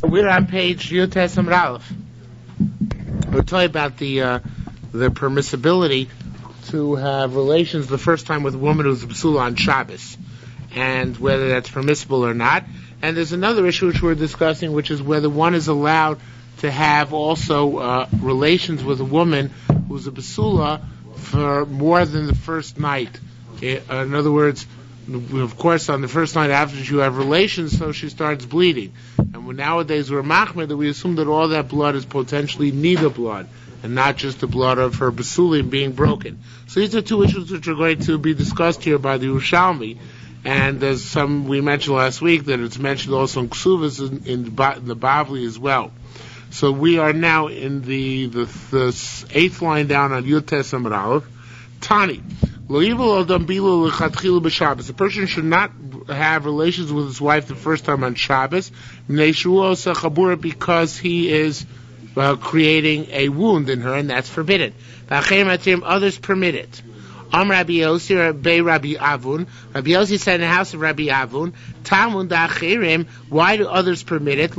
We're on page Yotes Amralef. We're talking about the permissibility to have relations the first time with a woman who's psula on Shabbos, and whether that's permissible or not. And there's another issue which we're discussing, which is whether one is allowed to have also relations with a woman who's a psula for more than the first night. In other words, of course, on the first night after you have relations, so she starts bleeding. And nowadays we're machmir that we assume that all that blood is potentially nida blood, and not just the blood of her basulim being broken. So these are two issues which are going to be discussed here by the Yerushalmi. And there's some we mentioned last week that it's mentioned also in Ksuvas in the Bavli as well. So we are now in the 8th line down on Yotes Amralef. Tani. The person should not have relations with his wife the first time on Shabbos because he is creating a wound in her, and that's forbidden. Others permit it. Rabbi Yossi said in the house of Rabbi Avun, why do others permit it?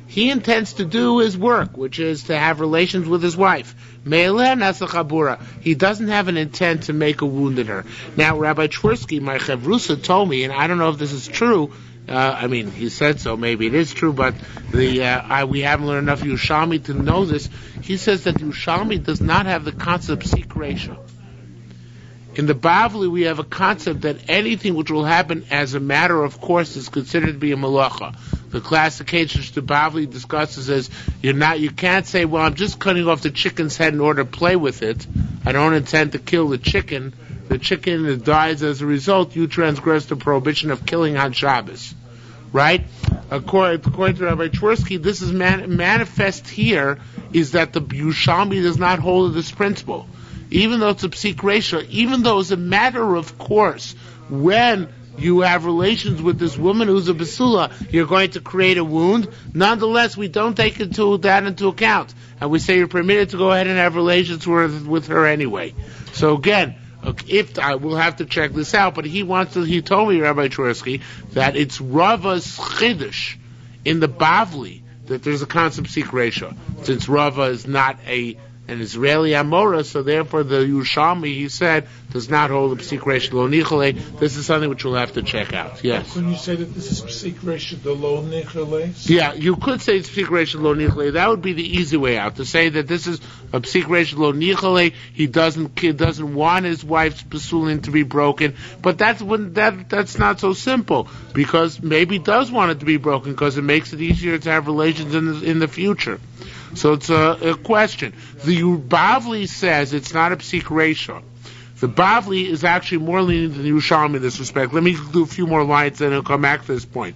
He intends to do his work, which is to have relations with his wife. He doesn't have an intent to make a wound in her. Now, Rabbi Twersky, my chavrusa, told me, and I don't know if this is true. He said so. Maybe it is true, but we haven't learned enough Yerushalmi to know this. He says that Yerushalmi does not have the concept sikresha. In the Bavli, we have a concept that anything which will happen as a matter of course is considered to be a malacha. The classic case which the Bavli discusses is you can't say, well, I'm just cutting off the chicken's head in order to play with it. I don't intend to kill the chicken. The chicken dies as a result. You transgress the prohibition of killing on Shabbos. Right? According to Rabbi Twersky, this is manifest here is that the Yerushalmi does not hold this principle. Even though it's a psik resha, even though it's a matter of course, when you have relations with this woman who's a basula, you're going to create a wound. Nonetheless, we don't take that into account. And we say you're permitted to go ahead and have relations with her anyway. So again, we'll have to check this out, but he told me, Rabbi Twersky, that it's Rava's chiddush in the Bavli that there's a concept psik resha. Since Rava is not an Israeli Amora, so therefore the Yerushalmi, he said, does not hold the psik resha lo nichale. This is something which we'll have to check out. Yes. Can you say that this is psik resha the lo nichale? Yeah, you could say it's psik resha lo nichale. That would be the easy way out, to say that this is a psik resha lo nichale. He doesn't want his wife's basulin to be broken, but that's not so simple, because maybe he does want it to be broken because it makes it easier to have relations in the future. So it's a question. The Bavli says it's not a psik resha. The Bavli is actually more lenient than the Yerushalmi in this respect. Let me do a few more lines and I'll come back to this point.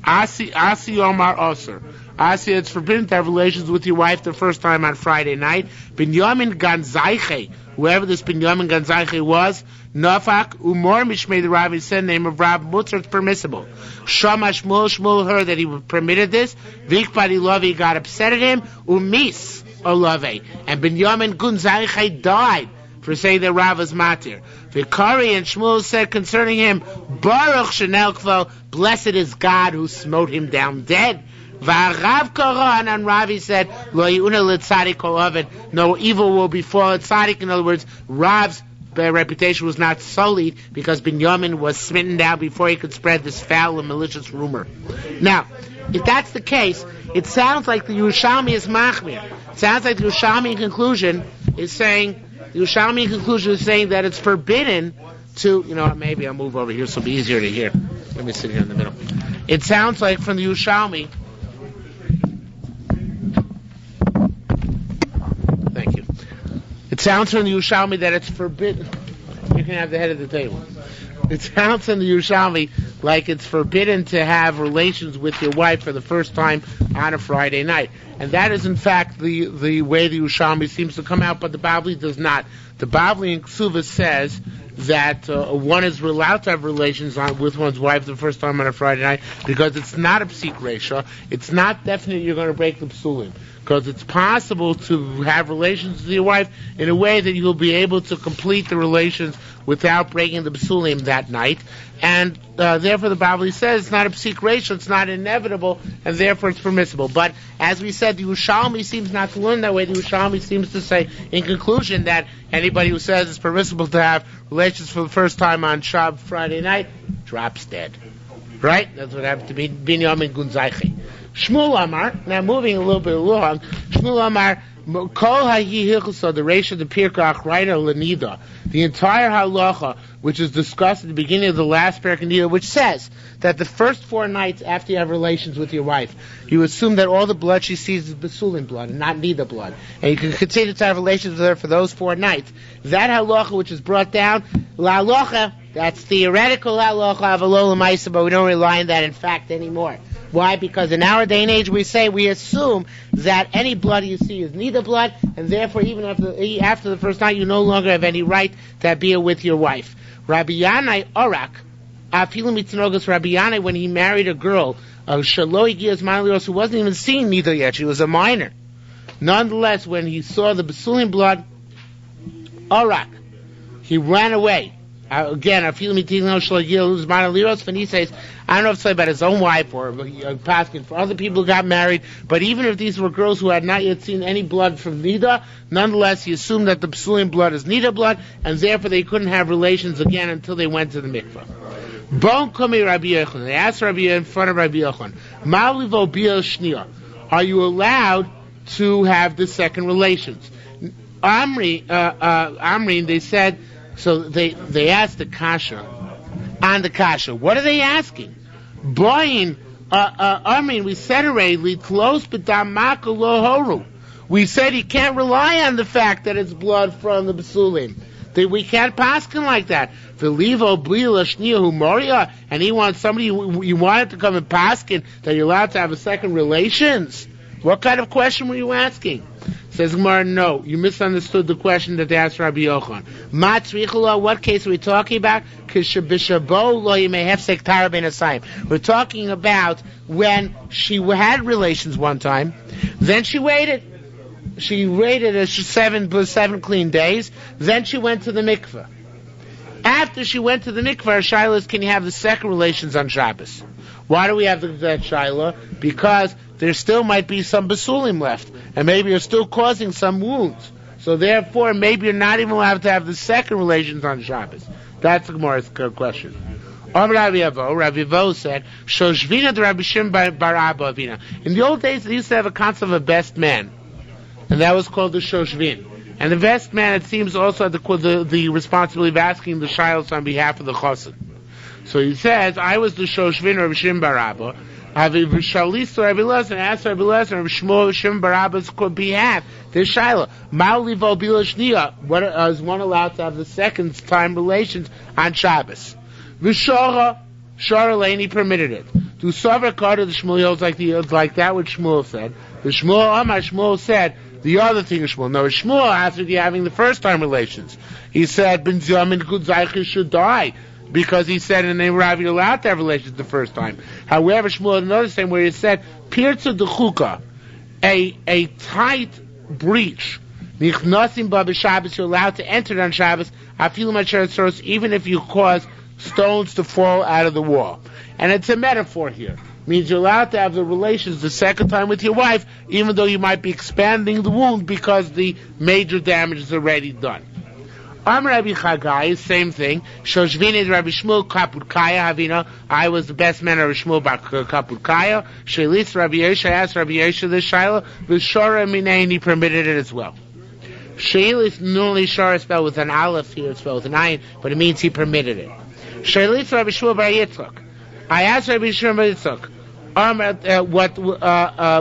Asi Omar Oser. Asi, it's forbidden to have relations with your wife the first time on Friday night. Binyamin Ganzaiche, whoever this Binyamin Ganzaiche was, Nafak Umor Mishmei, the Rav, said name of Rav Mutzer, it's permissible. Shama Shmuel heard that he permitted this. Vikpadi Lovi got upset at him. Umis Olave. And Binyamin Ganzaiche died for saying that Rav is matir. Vikari and Shmuel said concerning him, Baruch Shenelkvo, blessed is God who smote him down dead. V'arav Koran, and Ravi said, Lo yi'una l'tzadik kol oven, no evil will befall a tzaddik. In other words, Rav's reputation was not sullied because Binyamin was smitten down before he could spread this foul and malicious rumor. Now, if that's the case, it sounds like the Yerushalmi is machmir. It sounds like the Yerushalmi in conclusion is saying that it's forbidden to, maybe I'll move over here so it'll be easier to hear. Let me sit here in the middle. It sounds like from the Yerushalmi, thank you. It sounds from the Yerushalmi that it's forbidden. You can have the head of the table. It sounds from the Yerushalmi like it's forbidden to have relations with your wife for the first time on a Friday night. And that is, in fact, the way the Yerushalmi seems to come out, but the Bavli does not. The Bavli in Ksuvas says that one is allowed to have relations with one's wife the first time on a Friday night because it's not a psik resha. It's not definite you're going to break the psulim. Because it's possible to have relations with your wife in a way that you'll be able to complete the relations without breaking the Basulim that night. And therefore the Bavli says it's not a psik reisha, it's not inevitable, and therefore it's permissible. But as we said, the Yerushalmi seems not to learn that way. The Yerushalmi seems to say, in conclusion, that anybody who says it's permissible to have relations for the first time on Friday night drops dead. Right? That's what happened to Binyamin Gunzaichi. Shmuel Amar, now moving a little bit along, Shmuel Amar, Kol HaYihilchasa, the Reisha, the Pirka Achraina Lenida, the entire halacha, which is discussed at the beginning of the last parak in Nida, which says that the first 4 nights after you have relations with your wife, you assume that all the blood she sees is Basulim blood and not Nida blood. And you can continue to have relations with her for those 4 nights. That halacha which is brought down, La halacha, that's theoretical halacha of Alola Maisa, but we don't rely on that in fact anymore. Why? Because in our day and age we assume that any blood you see is Nida blood, and therefore even after the first night you no longer have any right to be with your wife. Rabbi Yanai Orak, Afilu Mitznogas Rabbi Yanai, when he married a girl, Shaloi Gias Malios, who wasn't even seeing Nida yet, she was a minor. Nonetheless, when he saw the Basulim blood, Orak, he ran away. Again, Afilu Mitznogas Shaloi Gias Malios, when he says, I don't know if it's about his own wife or paskin for other people who got married, but even if these were girls who had not yet seen any blood from Nida, nonetheless he assumed that the Psulim blood is Nida blood, and therefore they couldn't have relations again until they went to the mikvah. Bon Kumi Rabbi Yochanan, they asked Rabbi in front of Rabbi Yochanan, Ma'livo Bia Shnia, are you allowed to have the second relations? Amrin, they said, so they asked the kasha, on the kasha. What are they asking? Boyin, we said already, close b'damaka lo horu. We said he can't rely on the fact that it's blood from the Basulim. We can't paskin like that. V'livo b'ila shniyahu moria, and he wants somebody, you wanted to come and paskin that you're allowed to have a second relations. What kind of question were you asking? Says Gemara, no, you misunderstood the question that they asked Rabbi Yochanan. What case are we talking about? We're talking about when she had relations one time, then she waited. She waited 7 clean days, then she went to the mikveh. After she went to the mikveh, Shiloh is, can you have the second relations on Shabbos? Why do we have that Shiloh? Because there still might be some basulim left, and maybe you're still causing some wounds. So therefore, maybe you're not even allowed to have the second relations on Shabbos. That's the Gemara's question. Rabbi Avo said, "Shoshvina de Rabbi Shimon bar Abba Avina." In the old days, they used to have a concept of a best man, and that was called the Shoshvin. And the best man, it seems, also had the responsibility of asking the shilos on behalf of the chosin. So he says, I was the Shoshvin Rabbi Shimon bar Abba. Aviv Shalis to Rabbi Lezer, and asked Rabbi Lezer, Rabbi Shmuel Shimon bar Abba's behalf. This Shiloh, Ma'livo Bila Shnia, what is one allowed to have the second time relations on Shabbos? V'shora, Shora Lani permitted it. To Sover Carter, the Shmuel like that which Shmuel said. The Shmuel said the other thing of Shmuel. No, Shmuel after you having the first time relations, he said Ben Zyamin Kudzaichi should die. Because he said in the name of Rav, you're allowed to have relations the first time. However, Shmuel noticed him where he said, Pirza de Chuka, a tight breach, Nichnasim ba b'Shabbos, you're allowed to enter it on Shabbos, Afilu Macher Tzoros, even if you cause stones to fall out of the wall. And it's a metaphor here. It means you're allowed to have the relations the second time with your wife, even though you might be expanding the wound because the major damage is already done. Rabbi Chagai, same thing. Shoshvini Rabbi Shmuel Kaput Kaya Havina. I was the best man of Rabbi Shmuel Kaput Kaya. Shelis Rabbi Yesha asked Rabbi Yesha the Shiloh. V'shora Minayin, he permitted it as well. Shelis normally Shora spelled with an aleph, here it's spelled with an ayin, but it means he permitted it. Shelis Rabbi Shmuel Bar Yitzchak. I asked Rabbi Shmuel Bar Yitzchak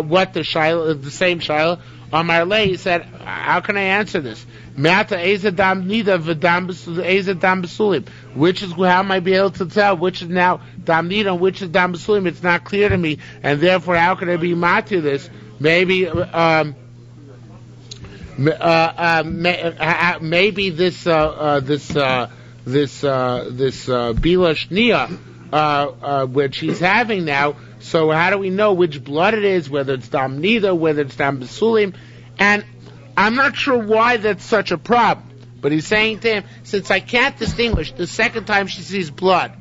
what the Shiloh, the same Shiloh. Amar Lei, he said, how can I answer this? Which is, how am I be able to tell which is now dam nida and which is dam basulim? It's not clear to me, and therefore how can I be mad to this? Maybe this bila shnia which he's having now. So how do we know which blood it is, whether it's dam nida, whether it's dam basulim? And I'm not sure why that's such a problem. But he's saying to him, since I can't distinguish the second time she sees blood,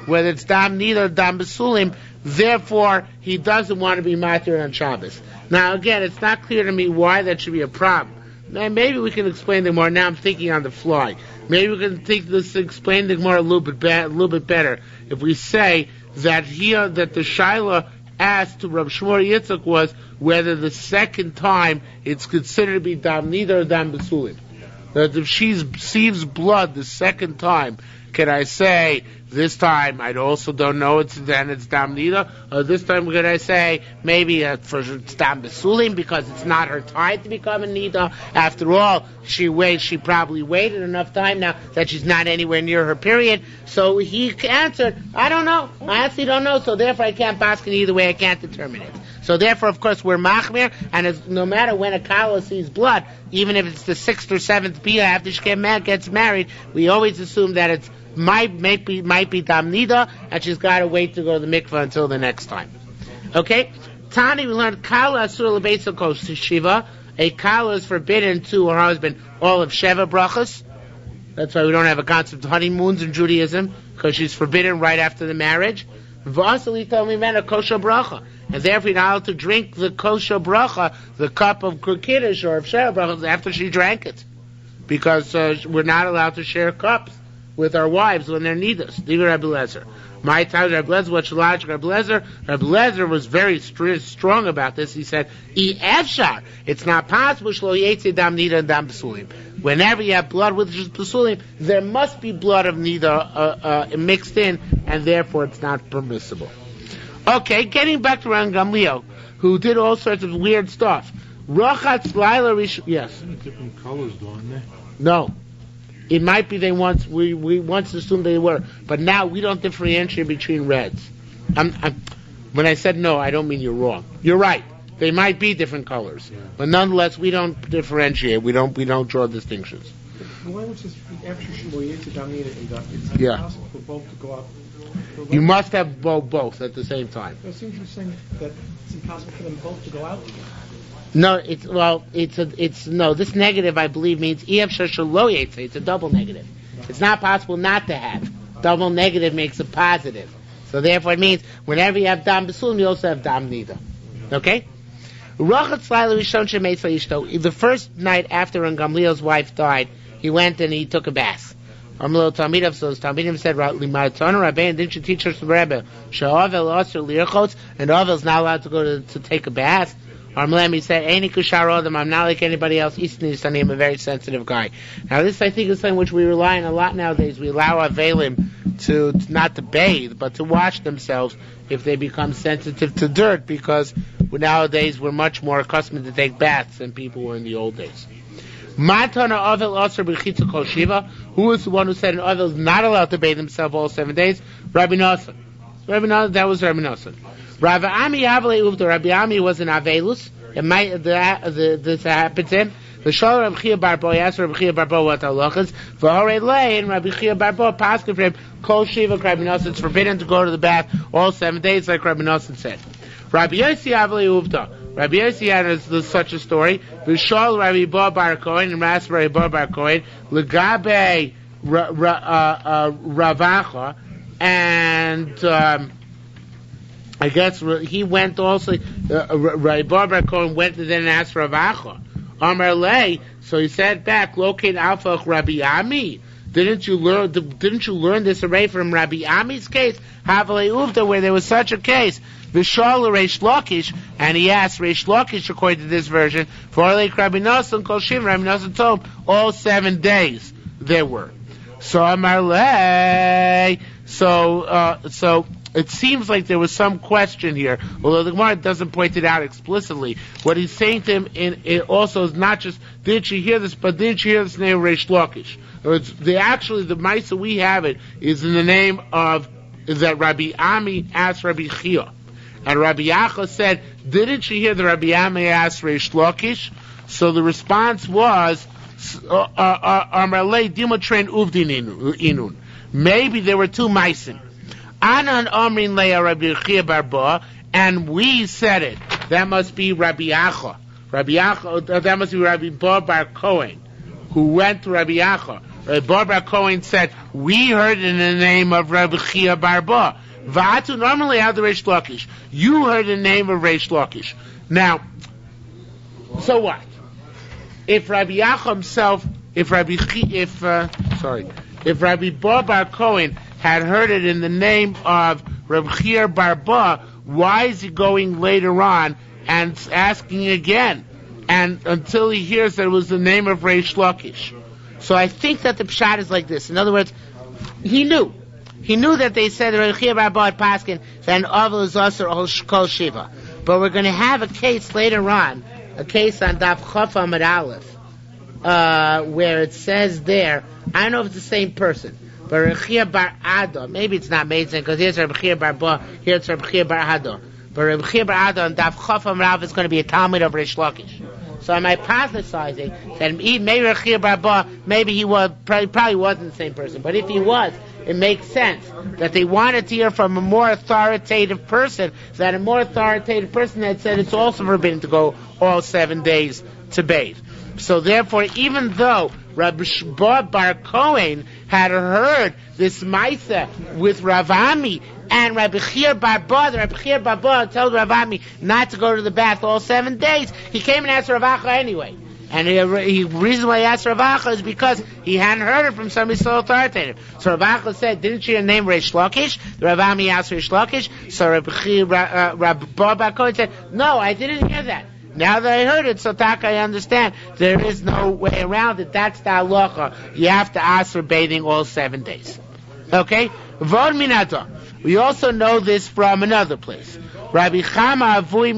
whether it's dam nida or dam besulim, therefore he doesn't want to be matir on Shabbos. Now again, it's not clear to me why that should be a problem. Now, maybe we can explain the more. Now I'm thinking on the fly. Maybe we can explain the more a little bit better if we say that here that the Shaila asked to Rav Shmuel Yitzchak was whether the second time it's considered to be dam nida or dam besulim. That if she sees blood the second time, can I say this time I also don't know it's dam nida, or this time could I say maybe for it's dam besulim because it's not her time to become a nida. After all, she probably waited enough time now that she's not anywhere near her period. So he answered, I don't know. I actually don't know. So therefore I can't basket either way. I can't determine it. So therefore, of course, we're machmir, and it's, no matter when a kala sees blood, even if it's the 6th or 7th bia after she gets married, we always assume that it's might be dam nida, and she's got to wait to go to the mikveh until the next time. Okay? Tani, we learned kala asur lebeisa kos shiva. A kala is forbidden to her husband all of sheva brachas. That's why we don't have a concept of honeymoons in Judaism, because she's forbidden right after the marriage. Vasili told me meant a kosher bracha. And therefore, you're not allowed to drink the kosher bracha, the cup of kiddush or of sheva brachas, after she drank it. Because we're not allowed to share cups with our wives when they're nidas. Diga Rabbi Lezer. My time, Rabbi Lezer, what's logic? Rabbi Lezer was very strong about this. He said, "Efshar, it's not possible. Shlo yetze dam nida and dam besulim. Whenever you have blood with besulim, there must be blood of nida mixed in, and therefore it's not permissible." Okay, getting back to Ran Gamliel, who did all sorts of weird stuff. Rochatz Laila Rish. Yes. Different colors, don't they? No. It might be we once assumed they were, but now we don't differentiate between reds. When I said no, I don't mean you're wrong. You're right. They might be different colors, but nonetheless, we don't differentiate. We don't draw distinctions. The language says after Shiloh Dam Nida and Dam. It's impossible for both to go out. You must have both at the same time. It seems you're saying that it's impossible for them both to go out together. No, this negative I believe means it's a double negative. It's not possible not to have. Double negative makes a positive. So therefore it means whenever you have dam besulim, you also have dam nida. Okay? The first night after Gamliel's wife died, he went and he took a bath. So Talmidim said, Rabbein, didn't you teach us the Rebbe? And Ovel's not allowed to go to take a bath. He said, I'm not like anybody else. I'm a very sensitive guy. Now this, I think, is something which we rely on a lot nowadays. We allow our Avelim to not to bathe, but to wash themselves if they become sensitive to dirt, because nowadays we're much more accustomed to take baths than people were in the old days. Who was the one who said an Ovel is not allowed to bathe himself all 7 days? Rabbi Nosson. That was Rabbi Nosson. Rabbi Ami was an Avelus. This happened to him. The Shal Rabbi Chia Barbo asked Rabbi Chia Barbo what halachas. V'horei lei, and Rabbi Chia Barbo paskin for him. Kol shiva, Rabbi Nosson. It's forbidden to go to the bath all 7 days, like Rabbi Nosson said. Rabbi Yossi Avli Uvda. Rabbi Yossi had such a story. V'shal Rabbi Bar Bar Kohen and Ras Rabbi Bar Bar Kohen legabe Ravacha, and I guess he went also. Rabbi Bar Bar Kohen went and then asked Ravacha. Amar Lei. So he said back, locate Alpha Rabbi Ami. Didn't you learn this array from Rabbi Ami's case? Havale Uvda, where there was such a case. Vishal Reish Lakish, and he asked Reish Lakish, according to this version, for Rabbi Nosson Kol Shiva. Rabbi Nosson told him all 7 days there were. So Amar Lei. So it seems like there was some question here, although the Gemara doesn't point it out explicitly. What he's saying to him it also is not just, didn't you hear this, but didn't you hear this name of Reish Lakish? The Maisa we have it is in the name of, is that Rabbi Ami asked Rabbi Chia. And Rabbi Yacha said, didn't you hear that Rabbi Ami asked Reish Lakish? So the response was, maybe there were two Maisim. Anan Amrin Leah Rabbi Chia Barba, and we said it. That must be Rabbi Yacha. That must be Rabbi Bar Bar Kohen. who went to Rabbi Yacha. Rabbi Bar Cohen said, we heard in the name of Rabbi Chia Barba. Va'atu, normally out the Reish Lakish. You heard the name of Reish Lakish. Now, so what? If Rabbi Yacha himself, if Rabbi Bar Cohen had heard it in the name of Rabbi Chia Barba, why is he going later on and asking again? And until he hears that it was the name of Reish Lakish. So I think that the pshat is like this. In other words, he knew that they said Rabbi Chia Barba at Paskin that an Ovel is also Kol Shiva. But we're going to have a case later on, a case on Daf Chaf Amud Aleph, where it says there, I don't know if it's the same person, but Rabbi Chia Bar Ado, maybe it's not Meitzen, because here's Rabbi Chia Barba, here it's Rabbi Chia Bar Ado. But Rabbi Chia Bar Ado on Daf Chaf Amud Aleph is going to be a Talmud of Reish Lakish. So I'm hypothesizing that maybe Rabbi Chia Barba, maybe he was, probably wasn't the same person, but if he was, it makes sense that they wanted to hear from a more authoritative person, that a more authoritative person had said it's also forbidden to go all 7 days to bathe. So therefore, even though Rabbi Bar Cohen had heard this Maisa with Rav Ami, and Rabbi Chia Barba told Rav Ami not to go to the bath all 7 days, he came and asked Rav Acha anyway. And the reason why he asked Rav Acha is because he hadn't heard it from somebody so authoritative. So Rav Acha said, didn't you name Reish Lakish? Rav Ami asked Reish Lakish. So Rabbi Bar Cohen said, no, I didn't hear that. Now that I heard it, so I understand there is no way around it. That's the halacha. You have to ask for bathing all 7 days. Okay? Vod minata. We also know this from another place. Rabbi Chama avui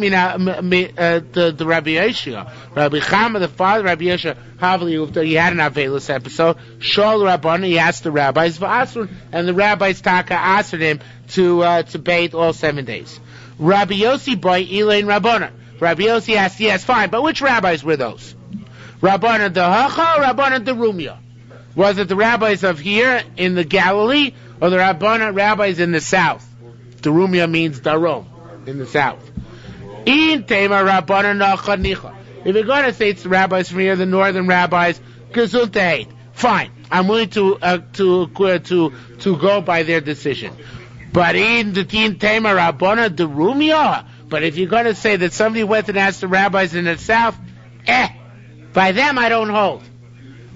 the Rabbi Yeshua. Rabbi Chama, the father of Rabbi Yeshua, he had an Avelis episode. Shol Rabbana, he asked the rabbis for Asr, and the rabbis taka answered him to bathe all 7 days. Rabbi Yossi boy Elaine Rabbana. Rabbi Yossi asked, yes, fine, but which rabbis were those? Rabbana the Hacha or Rabbana the Rumia? Was it the rabbis of here in the Galilee or the rabbis in the south? The Rumia means Darom, in the south. In Tema Rabbana Nacha Nicha. If you're going to say it's the rabbis from here, the northern rabbis, Gesundheit. Fine, I'm willing to go by their decision. But in the Tema Rabbana the Rumia. But if you're going to say that somebody went and asked the rabbis in the south, by them I don't hold.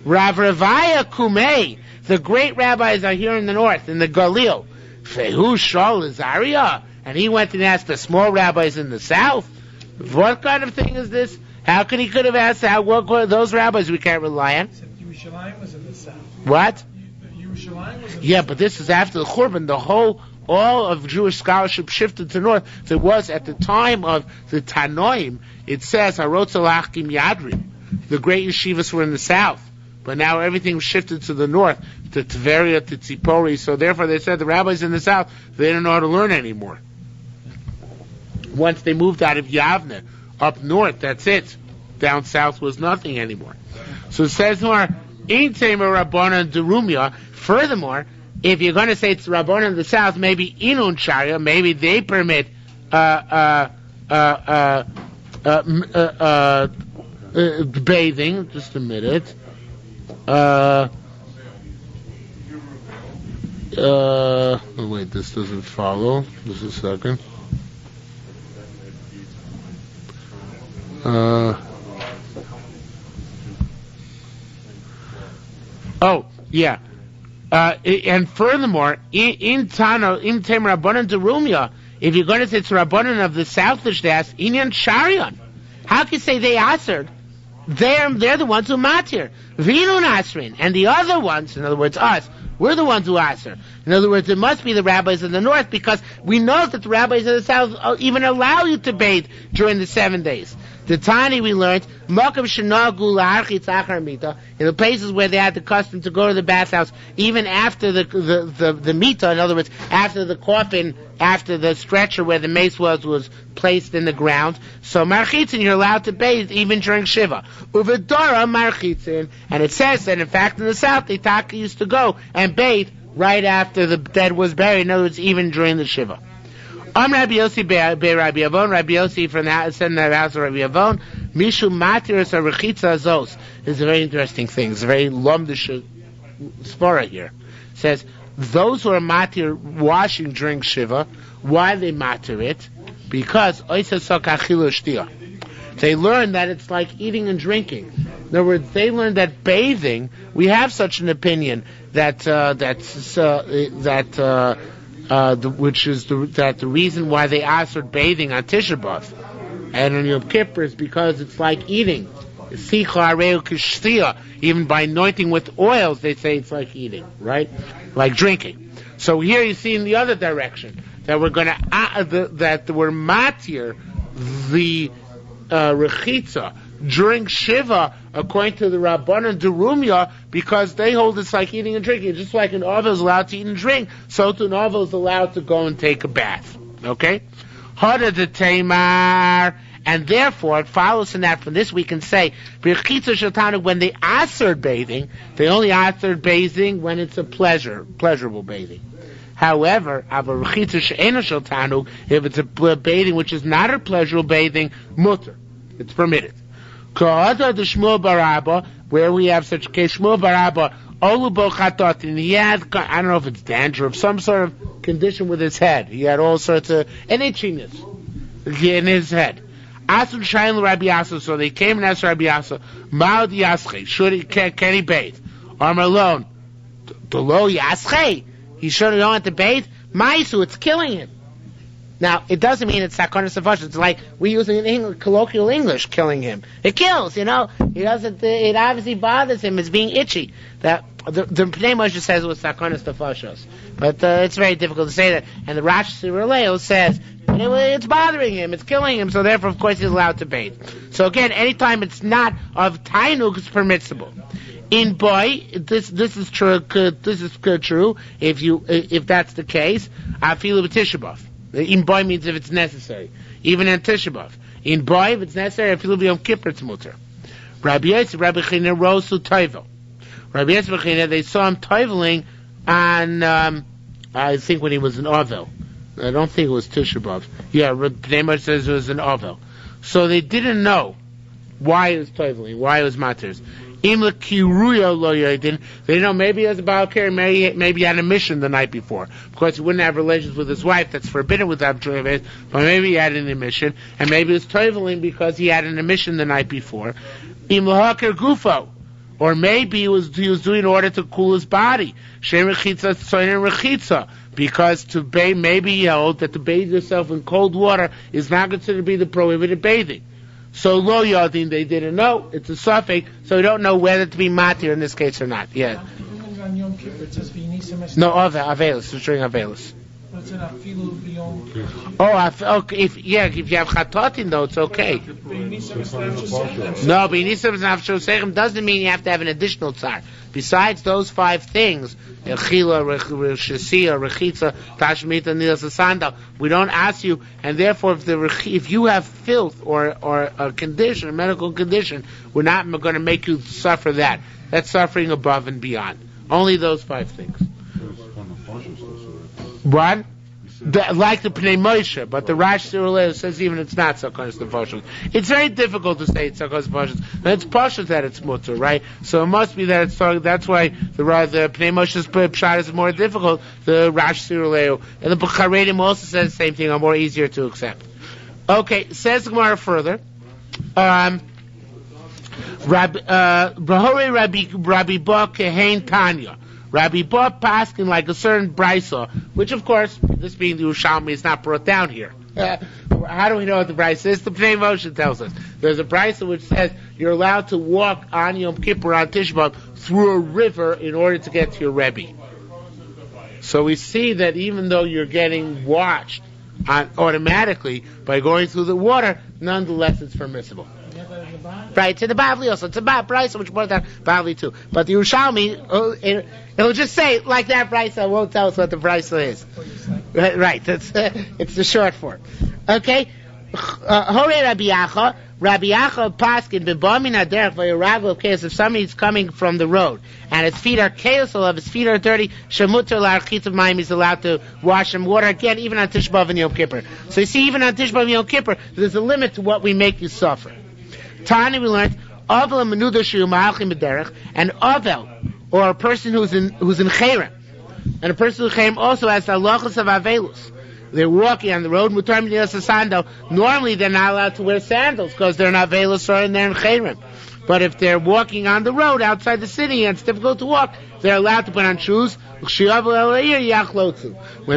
Rav Ravaya Kumei, the great rabbis are here in the north, in the Galil. Fehu Shol Azaria, and he went and asked the small rabbis in the south. What kind of thing is this? How can he could have asked? What those rabbis we can't rely on? Yerushalmi was in the south. What? Yerushalmi was in the south. But this is after the Churban. All of Jewish scholarship shifted to north. There was, at the time of the Tanoim, it says, Harotzalachkim Yadrim. The great yeshivas were in the south. But now everything shifted to the north, to Tveria, to Tzipori. So therefore they said the rabbis in the south, they didn't know how to learn anymore. Once they moved out of Yavne, up north, that's it. Down south was nothing anymore. So it says more, Ein Tema Rabbana Derumia. Furthermore, if you're going to say it's Rabbana in the south, maybe Inun Sharia, maybe they permit bathing. Just a minute. Wait, this doesn't follow. Just a second. Oh, yeah. And furthermore, in Tano, in Tem Rabbanan Derumia, if you're going to say it's Rabbanan of the south, that's Inyan Sharion. How can you say they answered? They're the ones who matir. Vinun Asrin. And the other ones, in other words, us, we're the ones who answer. In other words, it must be the rabbis in the north, because we know that the rabbis in the south even allow you to bathe during the 7 days. The Tani we learned, in the places where they had the custom to go to the bathhouse, even after the mita, in other words, after the coffin, after the stretcher where the mace was placed in the ground. So marchitzin, you're allowed to bathe even during Shiva. Uvedora marchitzin, and it says that in fact in the south, the Taka used to go and bathe right after the dead was buried. In other words, even during the Shiva. Rabbi Yossi be Rabbi Avon, Rabbi Yossi from the house of Rabbi Avon, Mishu matiris arechitza azos is a very interesting thing. It's a very lumdish svara here. It says those who are matir washing during Shiva, why they matir it? Because they learn that it's like eating and drinking. In other words, they learn that bathing. We have such an opinion that the reason why they asked for bathing on Tisha B'Av and on Yom Kippur is because it's like eating. Even by anointing with oils, they say it's like eating, right? Like drinking. So here you see in the other direction that we're going to that we're matir the rechitza during Shiva, according to the Rabbanan Derumya, because they hold it's like eating and drinking. Just like an Ovel is allowed to eat and drink, so too an Ovel is allowed to go and take a bath. Okay? Hada de Tamar. And therefore, it follows from that. From this, we can say, when they aser bathing, they only aser bathing when it's a pleasurable bathing. However, if it's a bathing which is not a pleasurable bathing, mutter, it's permitted. Where we have such a case, Shmuel Barabba, and he had, I don't know if it's danger of some sort of condition with his head. He had all sorts of an itchiness in his head. Asun Shain Rabbi Yasa, so they came and asked Rabbi Yasa, Ma'od Yasche, can he bathe? Arm alone. Dolo Yasche, he shouldn't want to bathe. Maisu, it's killing him. Now, it doesn't mean it's sakonis nefashos. It's like we use in English, colloquial English, killing him. It kills, He doesn't. It obviously bothers him. It's being itchy. That the Pnei Moshe says it was sakonis nefashos, but it's very difficult to say that. And the Rashi Siruleo says it's bothering him. It's killing him. So therefore, of course, he's allowed to bathe. So again, anytime it's not of tainug, it's permissible. In boy, this is true. This is true. If that's the case, I feel a Tisha B'Av. In boy means if it's necessary. Even in Tisha B'Av. In boy, if it's necessary, I feel Yom Kippur, it's mutter. Rabbi Yosef, Rabbi China rose to Toivel. Rabbi Yosef, they saw him toiveling on, I think when he was an Ovel. I don't think it was Tisha B'Av. Yeah, Pnei Moshe says it was an Ovel. So they didn't know why he was toiveling, why he was matters. They know maybe he was a Baal Keri, maybe he had a mission the night before. Of course, he wouldn't have relations with his wife, that's forbidden with Abjureves, but maybe he had an emission, and maybe he was toiveling because he had an emission the night before. Gufo, or maybe he was doing in order to cool his body. Because to bathe, maybe he held that to bathe yourself in cold water is not considered to be the prohibited bathing. So lo yadin, they didn't know. It's a suffix, so we don't know whether to be matir in this case or not. Yeah. No, avelus, it's during avelus. If you have chatotin though, it's okay. No, b'nisam nafsho sechem doesn't mean you have to have an additional tzar. Besides those 5 things, echila, rechisia, rechitza, tashmita, nilas, sandal, we don't ask you, and therefore if you have filth or a condition, a medical condition, we're not going to make you suffer that. That's suffering above and beyond. Only those 5 things. What? Like the Pnei Moshe, but the Rashi Siruleo says even it's not Sakonis Nefashos. It's very difficult to say it's Sakonis Nefashos. And it's Pashut that it's Mutter, right? So it must be that it's that's why the Pnei Moshe's Pshat is more difficult, the Rashi Siruleo. And the Bukharedim also says the same thing, are more easier to accept. Okay, says the Gemara further. Rabbi Ba Kehain Tanya. Rabbi Ba paskin like a certain brisa, which of course, this being the Yerushalmi, is not brought down here. How do we know what the brisa is? The Pnei Moshe tells us. There's a brisa which says you're allowed to walk on Yom Kippur on Tisha B'Av through a river in order to get to your Rebbe. So we see that even though you're getting watched automatically by going through the water, nonetheless it's permissible. Right, to the Bavli also. It's a Brisa which brought down Bavli too. But the Yerushalmi, it'll just say, like that Brisa, won't tell us what the Brisa is. Right, it's the short form. Okay? Hore Rabbi Yacha Paskin, B'Bamin Aderech V'Yaragu Chaos. If somebody's coming from the road, and his feet are chaos, or his feet are dirty, Shemuter L'Archit of Mayim, he's allowed to wash them water again, even on Tisha B'Av and Yom Kippur. So you see, even on Tisha B'Av and Yom Kippur, there's a limit to what we make you suffer. Tani, we learned, Avel menuda shiur ma'alchim b'derech, and Avel, or a person who's in Cherem, and a person who's in Cherem also has the halachos of Avelus. They're walking on the road, mutar midas sandal. Normally they're not allowed to wear sandals because they're not Avelus or they're in Cherem. But if they're walking on the road outside the city and it's difficult to walk, they're allowed to put on shoes. When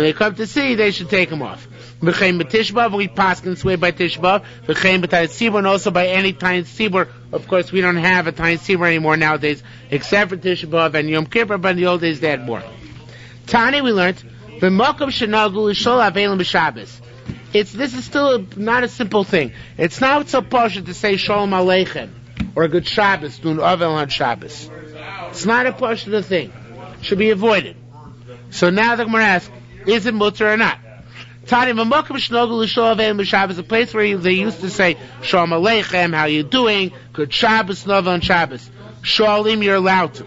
they come to the city, they should take them off. We paskin swear by Tishba, and also by any Tayin Tzibur. Of course, we don't have a Tayin Tzibur anymore nowadays, except for Tishba and Yom Kippur, but in the old days they had more. Tani, we learned, this is still not a simple thing. It's not so posh to say Shalom Aleichem, or a good Shabbos, doing Avel on Shabbos. It's not a posh thing. It should be avoided. So now the Gemara asks, is it mutter or not? Tani, is a place where they used to say Shalom Aleichem, how you doing? Good Shabbos, Avel on Shabbos. Shalim, you're allowed to.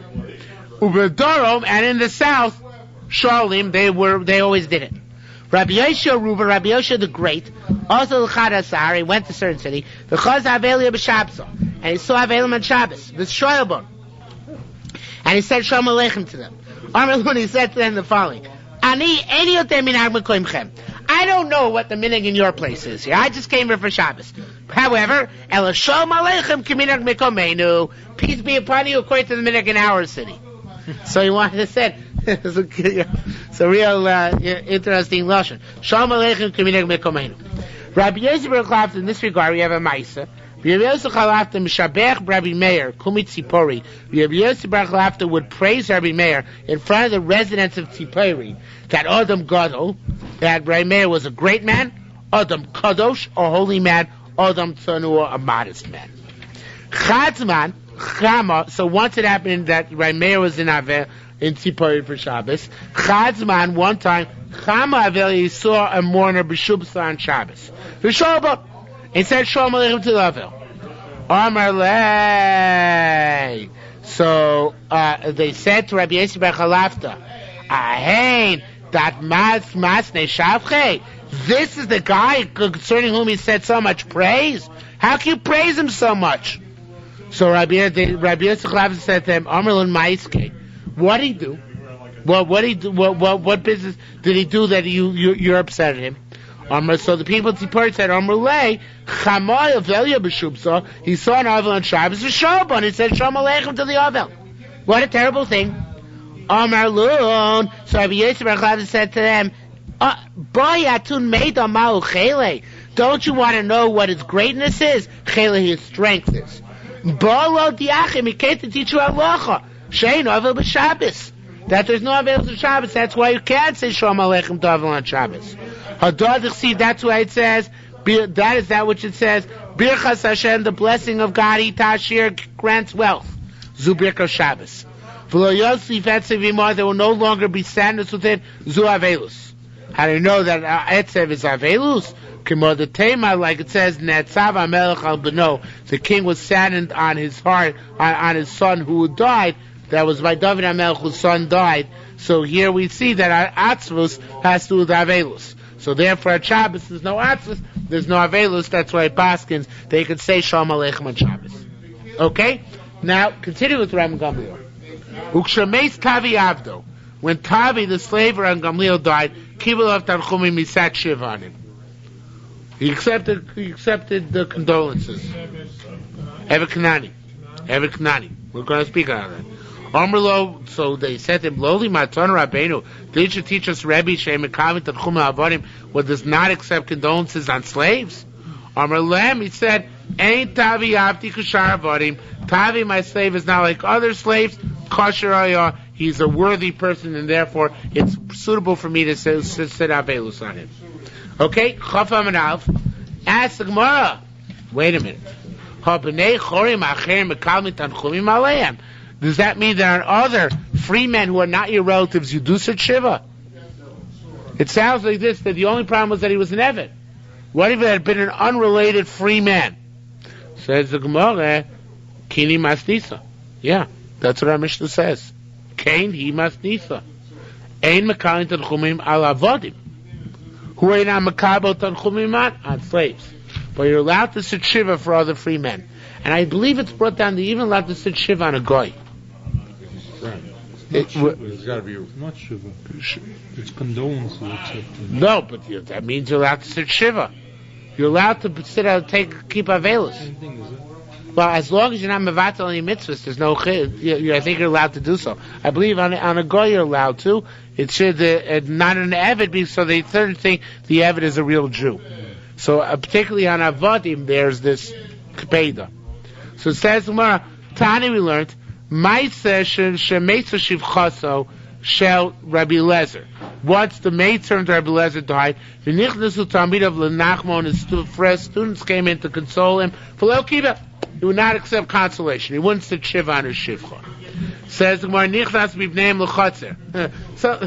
Uberdorom, and in the south, Shalim, they always did it. Rabbi Yosha the Great, also L'chad he went to a certain city, the Chaz Avelia b'Shabso, and he saw Avelim on Shabbos, the Shoyalbon, and he said Shalom Aleichem to them. Amar he said to them the following: I don't know what the minhag in your place is here. I just came here for Shabbos. However, Ela Shalom Aleichem k'minhag mekomeinu, peace be upon you according to the minhag in our city. So he wanted to say, it's a real interesting lashon. Shalom Aleichem k'minhag mekomeinu. Rabbi Yerushalmi Berachos, in this regard, we have a ma'isa. Rabbi Yerushalmi Mishabech Rabbi Meir Kumit Tzipori. Rabbi Yerushalmi Berachos would praise Rabbi Meir in front of the residents of Tzipori that Adam Gadol, that Rabbi Meir was a great man, Adam Kadosh, a holy man, Adam Tzanua, a modest man. Chadzman Chama. So once it happened that Rabbi Meir was in Tzipori for Shabbos, Chadzman one time Chama Avel, he saw a mourner b'shubsa on Shabbos. V'sholba, he said Shalom Aleichem to the Avel. Amar lei. So they said to Rabbi Yerushalmi Berachos, Ahein, that masne shavche. This is the guy concerning whom he said so much praise. How can you praise him so much? So Rabbi Yerushalmi Berachos said to him, Amar lun maiske. What did he do? What business did he do that you're upset at him? So the people of Tzipori said, he saw an Avel on Shabbos, and he said, Shalom Aleichem to the Avel. What a terrible thing. Amar Lun. So Rabbi Yerushalmi Berachos said to them, don't you want to know what his greatness is? His strength is. He came to teach you halacha. Shein Avel b'Shabbos. That there's no Avel on Shabbos. That's why you can't say Shalom Aleichem to Avel on Shabbos. That's why it says, that which it says, Birchas Hashem, the blessing of God, Itashir, grants wealth. Zu Birchas Shabbos. V'lo Yosef Etzev Imar, there will no longer be sadness with it. Zu Avelus. How do you know that Etzev is Avelus? K'mo the Tema, like it says, Netzav HaMelech al Beno, the king was saddened on his heart, on his son who died. That was by David HaMelech, whose son died. So here we see that Atzvus has to do with Avelus. So therefore at Shabbos there's no Atzvus, there's no Avelus, that's why Paskins, they could say Shalom Aleichem on Shabbos. Okay? Now, continue with Ram Gamliel. Ukshameis Tavi Avdo. When Tavi, the slave of Gamliel, died, Kibul of Tanchumim, he sat Shiv on him. He accepted the condolences. Evet Kanani. We're going to speak on that. Amrlo, so they said to him, Loli Matan Rabbeinu, did you teach us Rebbe Shem Mekavit Tanchum Avadim, what does not accept condolences on slaves? Amrlem, he said, Ain't Tavi Avdi Kushar Avadim. Tavi, my slave, is not like other slaves. Kosher Ayah, he's a worthy person, and therefore it's suitable for me to sit Avelus on him. Okay, Chafam and Alf. Ask the Gemara. Wait a minute. Does that mean that on other free men who are not your relatives, you do such Shiva? It sounds like this, that the only problem was that he was an Evet. What if it had been an unrelated free man? Says the Gemara, Kini Masnisa. Yeah, that's what our Mishnah says. Kain he Masnisa. Ein Mekalim Tanchumim al Avodim. Who ain't on Makabel Tanchumim on slaves. but you're allowed to sit shiva for other free men. And I believe it's brought down to even allowed to sit shiva on a goy. Right. It's got to be not shiva. It's condolences accepted. No, but that means you're allowed to sit shiva. You're allowed to sit out, keep avelis. Same thing, is it? Well, as long as you're not mevatel any mitzvahs, there's no. I think you're allowed to do so. I believe on a goy you're allowed to. It should not an Eved, so they third think the Eved is a real Jew. So particularly on Avodim, there's this kpeda. So it says Gemara, Tani we learned, Ma'aseh shemeitza shivchaso shel Rabbi Lezer. Once the maid turned to Rabbi Lezer died, the nichnasu talmid of Lenachmon, his students came in to console him. V'lo kiba, he would not accept consolation. He wouldn't sit shiva on his shivcha. Says the Gemara, nichnas b'bneim l'chotzer. So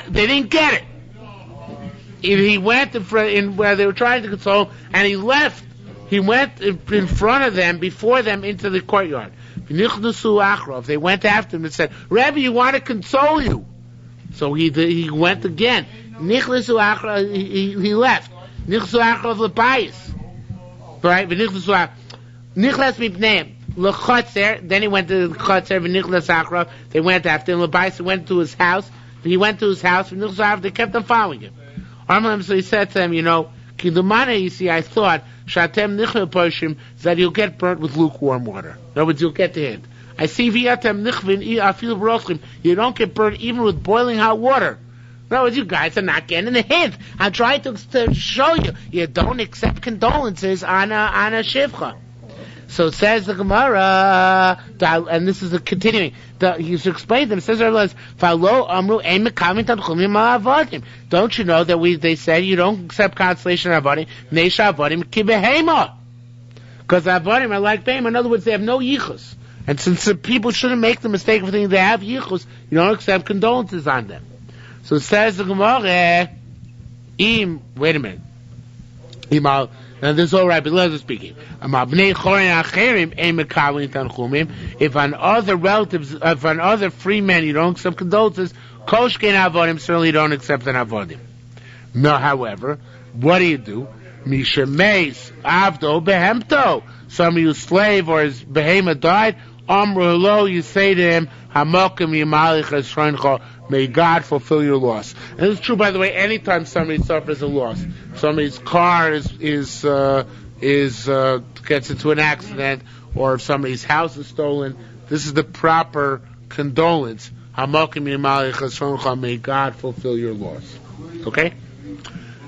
they didn't get it. He went in where they were trying to console him, and he left. He went in front of them, before them, into the courtyard. They went after him and said, Rebbe, you want to console you. So he went again. He left. Right? Then he went to the Chotzer. They went after him. He went to his house. They kept on following him. So he said to them, you see, I thought that you'll get burnt with lukewarm water. In other words, you'll get the hint. I see you don't get burnt even with boiling hot water. In other words, you guys are not getting the hint. I'm trying to show you don't accept condolences on a shivcha. So it says the Gemara, and this is the continuing. He's explained them. It says, don't you know that they said you don't accept consolation on avodim? Because avodim are like behem. In other words, they have no yichus. And since the people shouldn't make the mistake of thinking they have yichus, you don't accept condolences on them. So it says the Gemara, wait a minute. And this is all Rabbi Lezer speaking. If on other relatives, if on other free men you don't accept condolences, koshkein avodim, certainly you don't accept an avodim. No, however, what do? Misha meis avdo behemto. Somebody who's slave or his behemoth died, amru lo, you say to him, hamokim yimalich esroincho, may God fulfill your loss. And it's true, by the way, anytime somebody suffers a loss, somebody's car gets into an accident, or if somebody's house is stolen, this is the proper condolence. Hamokim yimalich esroincho, may God fulfill your loss. Okay?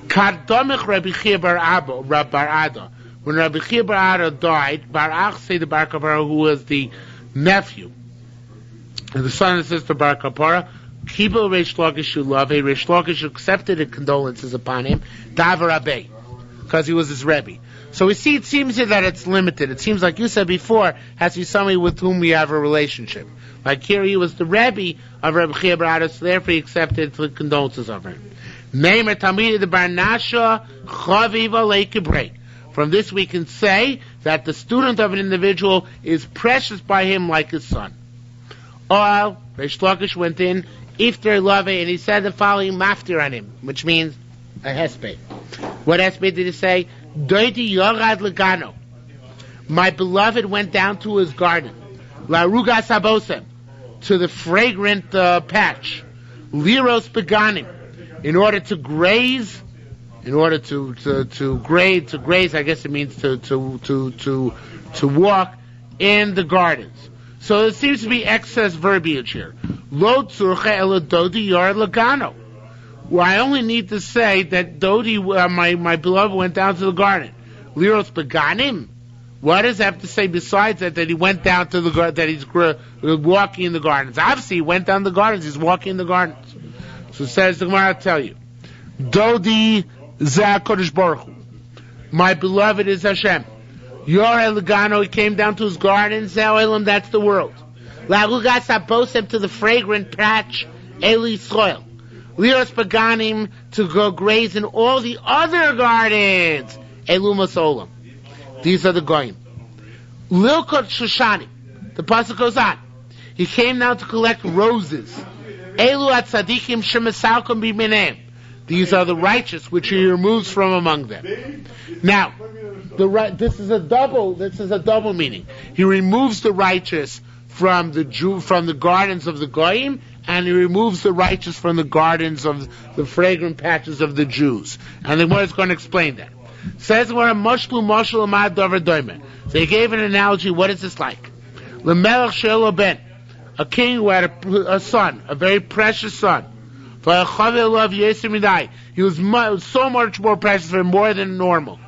Kardomich Rabbi Chia bar Ada. When Rabbi Chia bar Ada died, Bar Ach said to Bar Kapara, who was the nephew, and the son and sister Bar Kapara, Kibel Reish Lakish Ulave, Reish Lakish accepted the condolences upon him, Davar Abbei, because he was his Rebbe. So we see, it seems here that it's limited. It seems like you said before, has to be somebody with whom we have a relationship. Like here, he was the Rebbe of Rabbi Chia bar Ada, so therefore he accepted the condolences of him. Name it Tamid the Barnasha Chaviva Leikebrei. From this we can say that the student of an individual is precious by him like his son. Or Reish Lakish went in, Iftar Lave, and he said the following maftir on him, which means a hesped. What hesped did he say? Doiti Yorad Legano. My beloved went down to his garden. La Ruga Sabosem, to the fragrant patch. Liros Beganim. In order to graze, graze, I guess it means to walk in the gardens. So there seems to be excess verbiage here. Lo tzurcha ela dodi yar lagano. Well, I only need to say that Dodi, my beloved, went down to the garden. Liros beganim. What does that have to say besides that he went down to the garden, that he's walking in the gardens? Obviously, he went down the gardens, he's walking in the gardens. So it says the Gemara, I'll tell you. Dodi Zeh HaKadosh Baruch Hu. My beloved is Hashem. Yor Elegano, he came down to his garden. Zeh Olam, that's the world. La'rugas Haposem, to the fragrant patch, Eli soil. Liros Paganim, to go graze in all the other gardens. Elumas Olam. These are the Goyim. Lilkot Shoshani. The pasuk goes on. He came down to collect roses. Elu at tzadikim shemesalkom b'mineim. These are the righteous which he removes from among them. Now, This is a double meaning. He removes the righteous from the gardens of the goyim, and he removes the righteous from the gardens of the fragrant patches of the Jews. And the Gemara is going to explain that. Says we're a mashlu mashal amad davar doimer. So he gave an analogy. What is this like? L'melech shelo ben, a king who had a son, a very precious son. He was so much more precious for him, more than normal.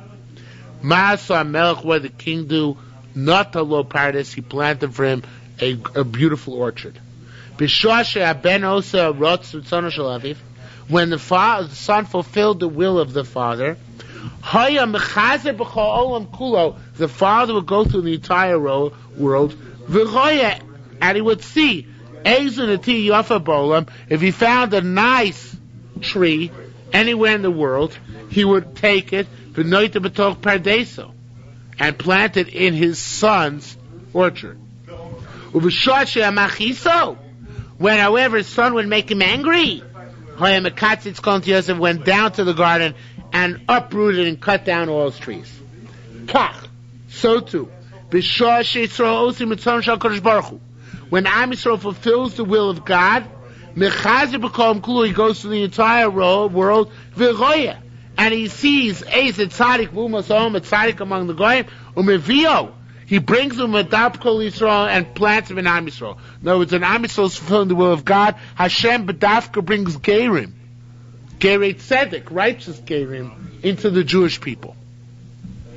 Ma'asa melech, what did the king do? Not a low paradise. He planted for him a beautiful orchard. When the son fulfilled the will of the father, the father would go through the entire world, and he would see if he found a nice tree anywhere in the world, he would take it and plant it in his son's orchard. When, however, his son would make him angry, Yosef went down to the garden and uprooted and cut down all his trees. So too, when Am Yisrael fulfills the will of God, he goes to the entire world, and he sees a tzaddik among the goyim, he brings him a dab kol Yisrael and plants him in Am Yisrael. In other words, when Am Yisrael is fulfilling the will of God, Hashem b'dafka brings Gerim, Gerei Tzedek, righteous Gerim, into the Jewish people.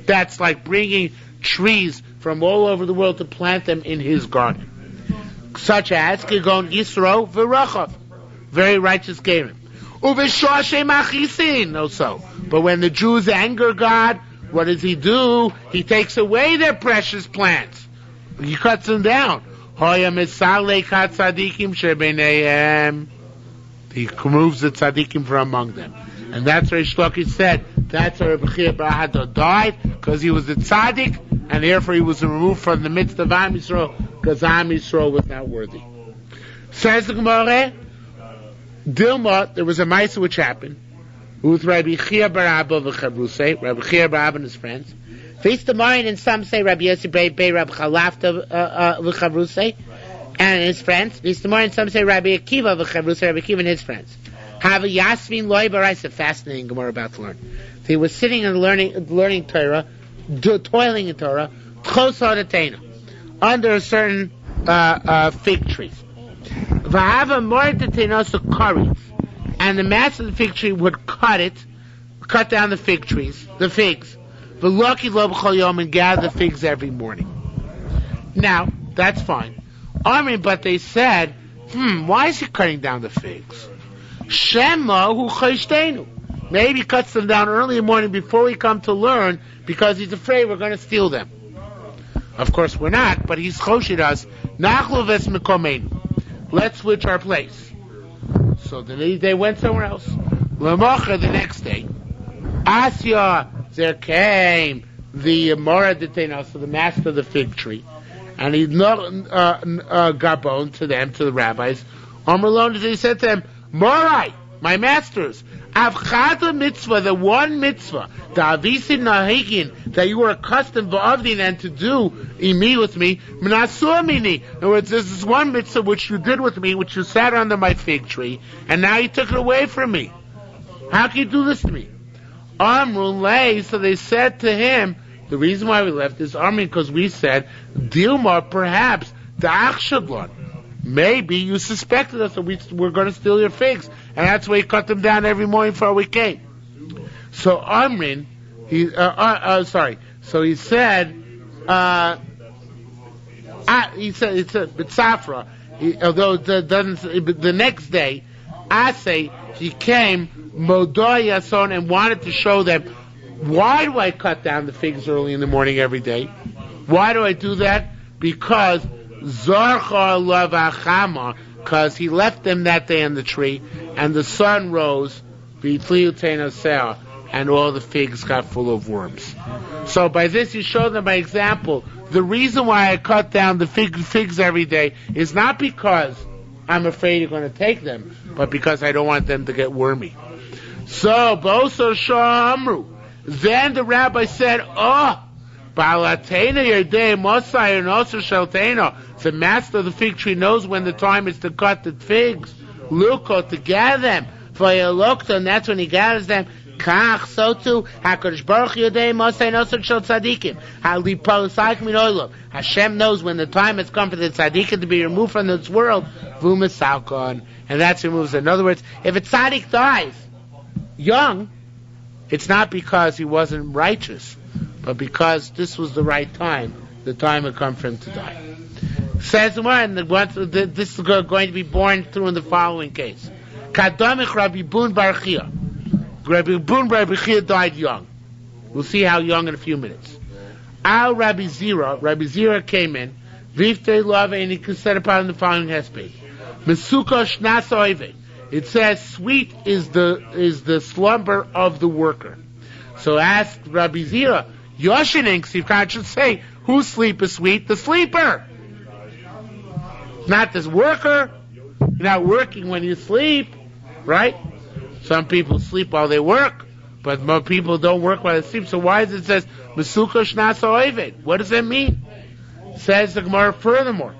That's like bringing trees from all over the world to plant them in His garden, such as Kigon Yisro v'Rachov, very righteous Gerim. Uveshoshe machisin, also. But when the Jews anger God, what does He do? He takes away their precious plants. He cuts them down. He removes the tzaddikim from among them. And that's where Shloki said, that's where Rabbi Chia bar Hadar died, because he was a tzaddik, and therefore he was removed from the midst of Am Yisrael, because Am Yisrael was not worthy. Says the Gemara, Dilma, there was a Maisa which happened, with Rabbi Chia bar Abba v'Chavrusei, Rabbi Chia bar Abba and his friends. Feast of mine, and some say Rabbi Yossi Bei Rabbi Chalafta v'Chavrusei and his friends. Feast of mine, and some say Rabbi Akiva v'Chavrusei, Rabbi Akiva and his friends. Have a Yasmin Loi Barais, a fascinating Gemara about to learn. So he was sitting and learning Torah, toiling in Torah, Chos Hadatena, under a certain fig tree. V'hava Mordatena so karitz, and the master of the fig tree would cut down the fig trees, the figs. V'loki lo b'chol yom, and gather the figs every morning. Now, that's fine. But they said, why is he cutting down the figs? Shema hu chayshtenu. Maybe he cuts them down early in the morning before we come to learn, because he's afraid we're going to steal them. Of course we're not, but he's choshid us. Nachlu ves mekomeinu. Let's switch our place. So they went somewhere else. L'mocha, the next day, Asya, there came the Mora Detena, so the master of the fig tree, and he gabon to them, to the rabbis. Amrlon, he said to them, Morai, my masters, Avchada mitzvah, the one mitzvah, the avisin nahigin, that you were accustomed v'avdin and to do imi with me, m'nasur mini. In other words, this is one mitzvah which you did with me, which you sat under my fig tree, and now you took it away from me. How can you do this to me? Amrun lei, so they said to him, the reason why we left is because we said, Dilma, perhaps, the achshadlon. Maybe you suspected us that we're going to steal your figs, and that's why he cut them down every morning before we came. So Amrin, So he said, it's a B'tzafra. Although it doesn't, the next day, Asay, he came Modoy Yason and wanted to show them, why do I cut down the figs early in the morning every day? Why do I do that? Because because he left them that day on the tree, and the sun rose, and all the figs got full of worms. So by this he showed them by example, the reason why I cut down the figs every day is not because I'm afraid you're going to take them, but because I don't want them to get wormy. So, Boso Shamru, Then the rabbi said, "Oh, Balatena Yerdei Mosai and also Shaltena." The master of the fig tree knows when the time is to cut the figs. Luko, to gather them. Vayalokta, and that's when he gathers them. Kach, so too, HaKadosh Baruch Yerdei Mosai and also Shal Tzadikim. Hashem knows when the time has come for the tzaddikim to be removed from this world. Vumasalkon, and that's removes it. In other words, if a tzaddik dies young, it's not because he wasn't righteous, but because this was the right time. The time had come for him to die. Says the one, this is going to be born through in the following case. Kadamich Rabbi Bun Bar Chia. Rabbi Bun Bar Chia died young. We'll see how young in a few minutes. Al Rabbi Zira came in, Vifte Love, and he could set upon the following hesped. Mesuka Shnas Oive. It says, sweet is the slumber of the worker. So ask Rabbi Zira, Yoshining, so you should say, whose sleep is sweet? The sleeper. Not this worker. You're not working when you sleep, right? Some people sleep while they work, but most people don't work while they sleep. So why does it say Mesuka Shnas Oivet? What does that mean? Says the Gemara furthermore.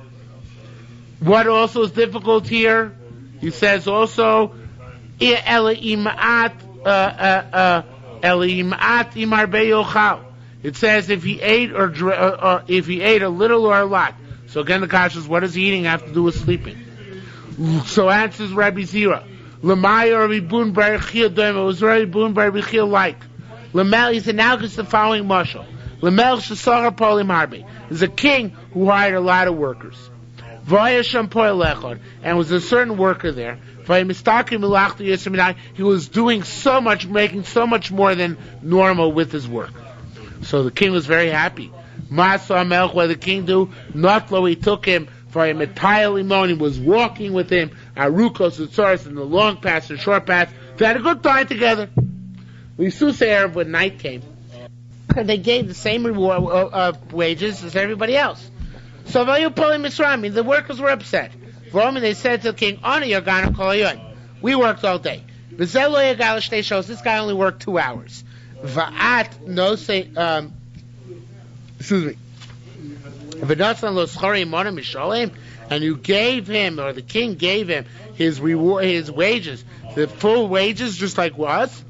What also is difficult here? He says also it says if he ate if he ate a little or a lot. So again the kasha is, what does eating have to do with sleeping? So answers Rabbi Zira. Lamaya Rabbi Bun Bar Chia Doima, it was Rabbi Bun Bar Chia like. Lamel, he said, now it's the following mashal. Lamel Shasara Polim Harbe. There's a king who hired a lot of workers. Vayasham Poil Echad, and was a certain worker there. He was doing so much, making so much more than normal with his work. So the king was very happy. Masa Melch, what did the king do? Notlo, he took him for him entirely moan. He was walking with him, Arukos, the Tzoros, in the long path, the short path. They had a good time together. We say Arab when night came. They gave the same reward wages as everybody else. So the workers were upset. They said to the king, we worked all day. This guy only worked 2 hours. Excuse me. And you gave him, or the king gave him, his reward, his wages, the full wages, just like was.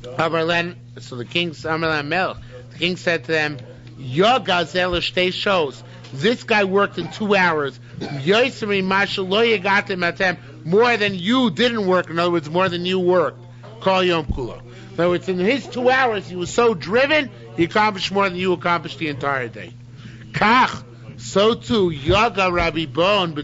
So the king said to them, your gazelle shows. This guy worked in 2 hours. More than you didn't work. In other words, more than you worked. Call Yom Kula. In other words, in his 2 hours, he was so driven, he accomplished more than you accomplished the entire day. Kach. So too, Yaga Rabbi Bon, in the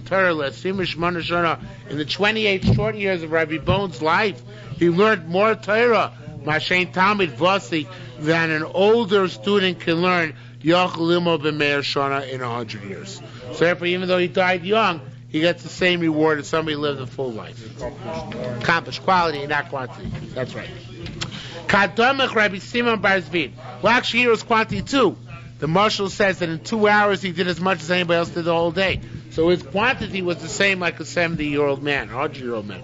28 short years of Rabbi Bon's life, he learned more Torah, Mashen Talmid Vasi, than an older student can learn Yachalimo B'Meir Shana in 100 years. So therefore, even though he died young, he gets the same reward as somebody who lived a full life. Accomplished quality, not quantity. That's right. Kadomach Rabbi Simon Bar Zvid. Well, actually, here was quantity too. The marshal says that in 2 hours he did as much as anybody else did the whole day. So his quantity was the same like a 70-year-old man, 100-year-old man.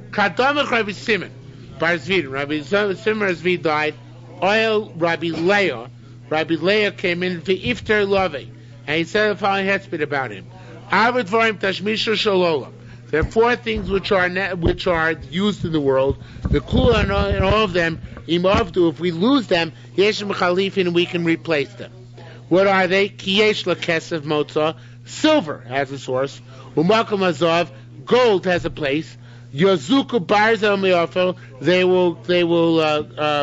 Kadomach Rabbi Simon Bar Zvid. Rabbi Simon Bar Zvid died. Oil Rabbi Leah. Rabbi Leah came in for Iftar Love, and he said the following hesped about him. Avad Varim Tashmisha Shalola. There are 4 things which are used in the world. The Kula and all of them, Imavdu, if we lose them, Yeshem Chalifin, we can replace them. What are they? Kiyesh Lakesef Motza, silver has a source. Umakam Azav, gold has a place. Yozuku Barzel Meofel, they will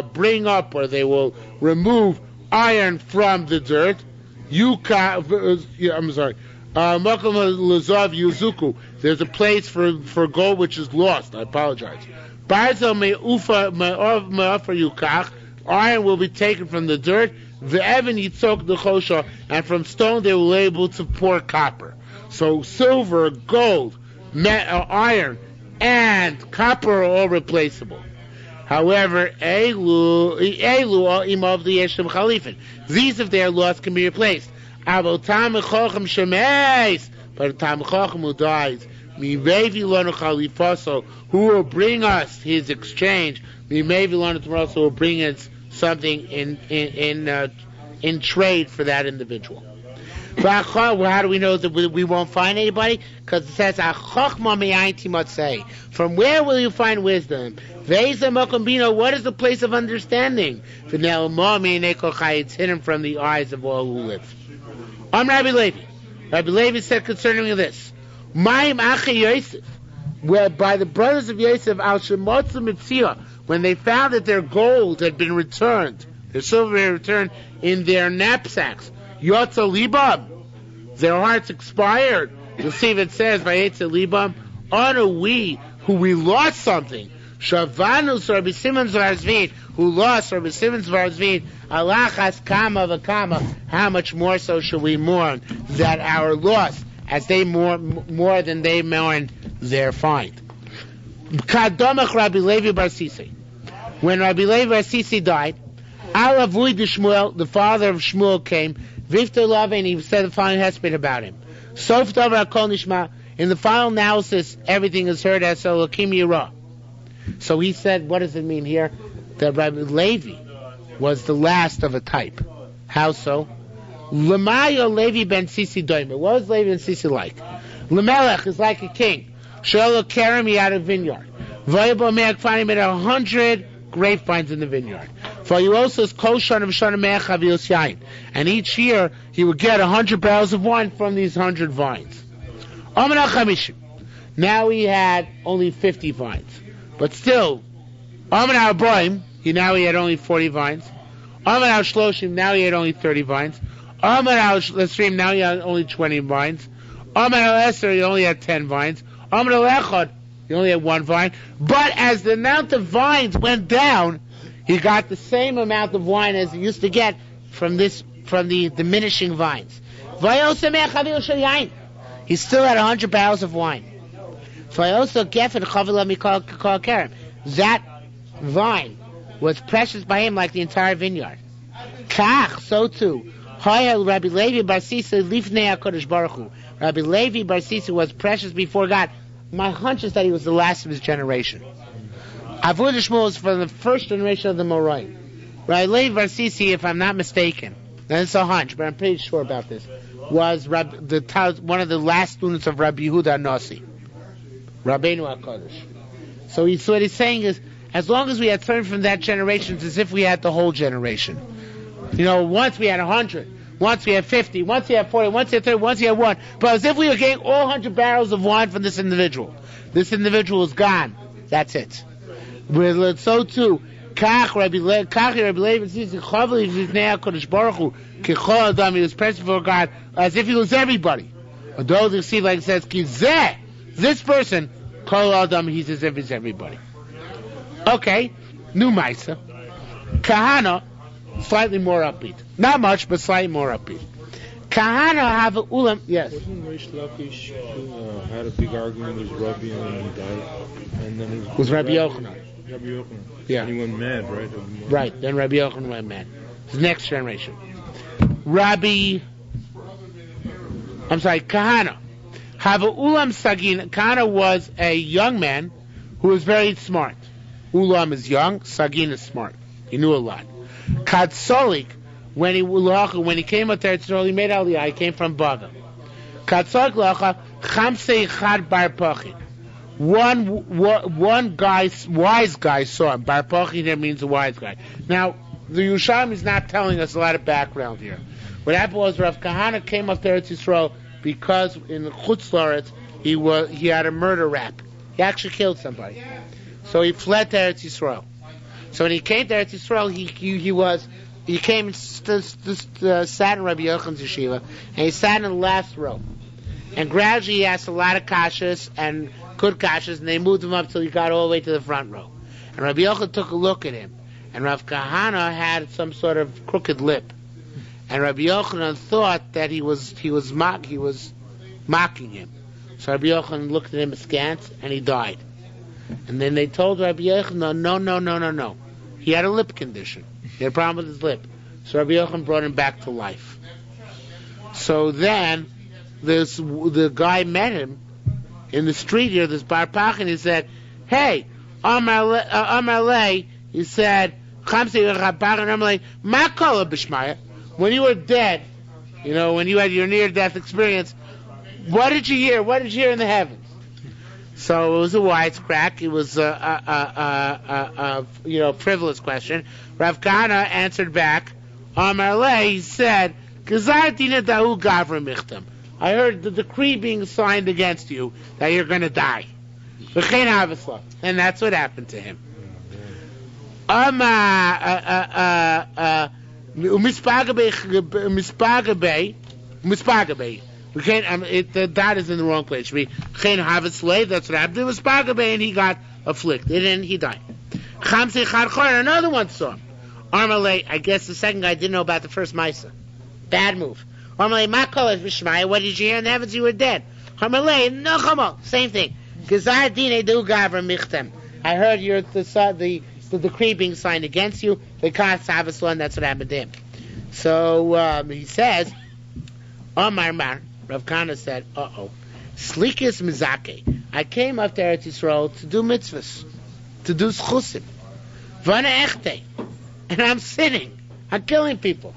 bring up, or they will remove iron from the dirt. Makam Lazav Yuzuku, there's a place for gold which is lost. I apologize. Barzel Meofa Yukach, iron will be taken from the dirt. The Evan Yitzok the Chosha, and from stone they will be able to pour copper. So silver, gold, iron, and copper are all replaceable. However, these if they are lost can be replaced. But a Tam Chacham who dies, who will bring us his exchange, who will bring us something in trade for that individual. Well, how do we know that we won't find anybody? Because it says, from where will you find wisdom? What is the place of understanding? It's hidden from the eyes of all who live. Rabbi Levi. Rabbi Levi said concerning this, where by the brothers of Yosef, when they found that their gold had been returned, their silver had been returned in their knapsacks, Yotza Libam, their hearts expired. You'll see if it says by Yotza Libam, honor we who we lost something. Shavanus Rabbi Simon Zvarzvin, who lost Rabbi Simon Zvarzvin, Alachas Kama Vakama, how much more so should we mourn that our loss, as they more than they mourn their find. Kadomach Rabbi Levi Bar Sisi. When Rabbi Levi Bar Sisi died, Alavui de Shmuel, the father of Shmuel, came. Vifta Love, and he said the following hesped about him. Sof Davar Kol Nishma. In the final analysis, everything is heard as Elokim Yirah. So he said, what does it mean here? That Rabbi Levi was the last of a type. How so? Lemayo Levi ben Sisi Doimer. What was Levi ben Sisi like? Lemelech is like a king. Shelo Kerem, he had a vineyard. Vayabo Me'ak Fani made 100 grapevines in the vineyard. And each year he would get 100 barrels of wine from these 100 vines. Now he had only 50 vines. But still, now he had only 40 vines. Now he had only 30 vines. Now he had only 20 vines. He only had 10 vines. He only had 1 vine. But as the amount of vines went down, he got the same amount of wine as he used to get from the diminishing vines. He still had 100 barrels of wine. That vine was precious by him like the entire vineyard. So too, Rabbi Levi Bar Sisi lifnei HaKadosh Baruch Hu. Rabbi Levi Bar Sisi was precious before God. My hunch is that he was the last of his generation. Avodah Shmuel was from the first generation of the Morai. Rabbi Levi Bar Sisi, if I'm not mistaken, and it's a hunch, but I'm pretty sure about this, was one of the last students of Rabbi Yehuda Nasi, Rabbeinu HaKadosh. So what he's saying is, as long as we had turned from that generation, it's as if we had the whole generation. Once we had 100, once we had 50, once we had 40, once we had 30, once we had 1. But as if we were getting all 100 barrels of wine from this individual. This individual is gone. That's it. So too, Rabbi Levi Sisi he was present before God as if he was everybody. Although the see like it says, this person, Kol Adam, he's as if he's everybody. Okay, new Maisa. Kahana, slightly more upbeat. Not much, but slightly more upbeat. Kahana have a ulam. Yes. Wasn't Reish Lakish had a big argument with Rabbi and then he died? And then it was Rabbi Yochanan. Rabbi Yochanan. Yeah. And he went mad, right? Right. Then Rabbi Yochanan went mad. His next generation. Kahana. Have a ulam sagin. Kahana was a young man who was very smart. Ulam is young, Sagin is smart. He knew a lot. Katsolik, when he came up there, he made Aliyah. He came from Baga. Katsolik lacha chamsei chad bar pachin. One guy, wise guy, saw him. Bar pachin there means a wise guy. Now, the Yerushalmi is not telling us a lot of background here. What happened was Rav Kahana came up there to Yisrael because in the Chutz La'aretz he had a murder rap. He actually killed somebody. So he fled to Eretz Yisrael. So when he came to Eretz Yisrael, he came and sat in Rabbi Yochanan's yeshiva, and he sat in the last row. And gradually he asked a lot of kashas and good kashas, and they moved him up till he got all the way to the front row. And Rabbi Yochanan took a look at him, and Rav Kahana had some sort of crooked lip, and Rabbi Yochanan thought that he was mocking him. So Rabbi Yochanan looked at him askance, and he died. And then they told Rabbi Yochanan, no. He had a lip condition. He had a problem with his lip. So Rabbi Yochanan brought him back to life. So then, the guy met him in the street here, this Bar Pachin, he said, hey, Amar Le, he said, When you were dead, when you had your near-death experience, what did you hear? What did you hear in the heavens? So it was a wisecrack. It was a frivolous question. Rav Kana answered back. Amar Le, he said, I heard the decree being signed against you that you're going to die. And that's what happened to him. The dot is in the wrong place. It should be that's what happened. It was and he got afflicted and he died. Another one saw him. Armalei, I guess the second guy didn't know about the first Maisa. Bad move. Armalei, what did you hear in the heavens? You were dead. Armalei, no, come on. Same thing. I heard the decree being signed against you. That's what happened to him. So he says, Amar, Rav Kana said, Slikis Mizake. I came up to Eretz Yisrael to do mitzvahs, to do schusim. Vana echte. And I'm sinning. I'm killing people.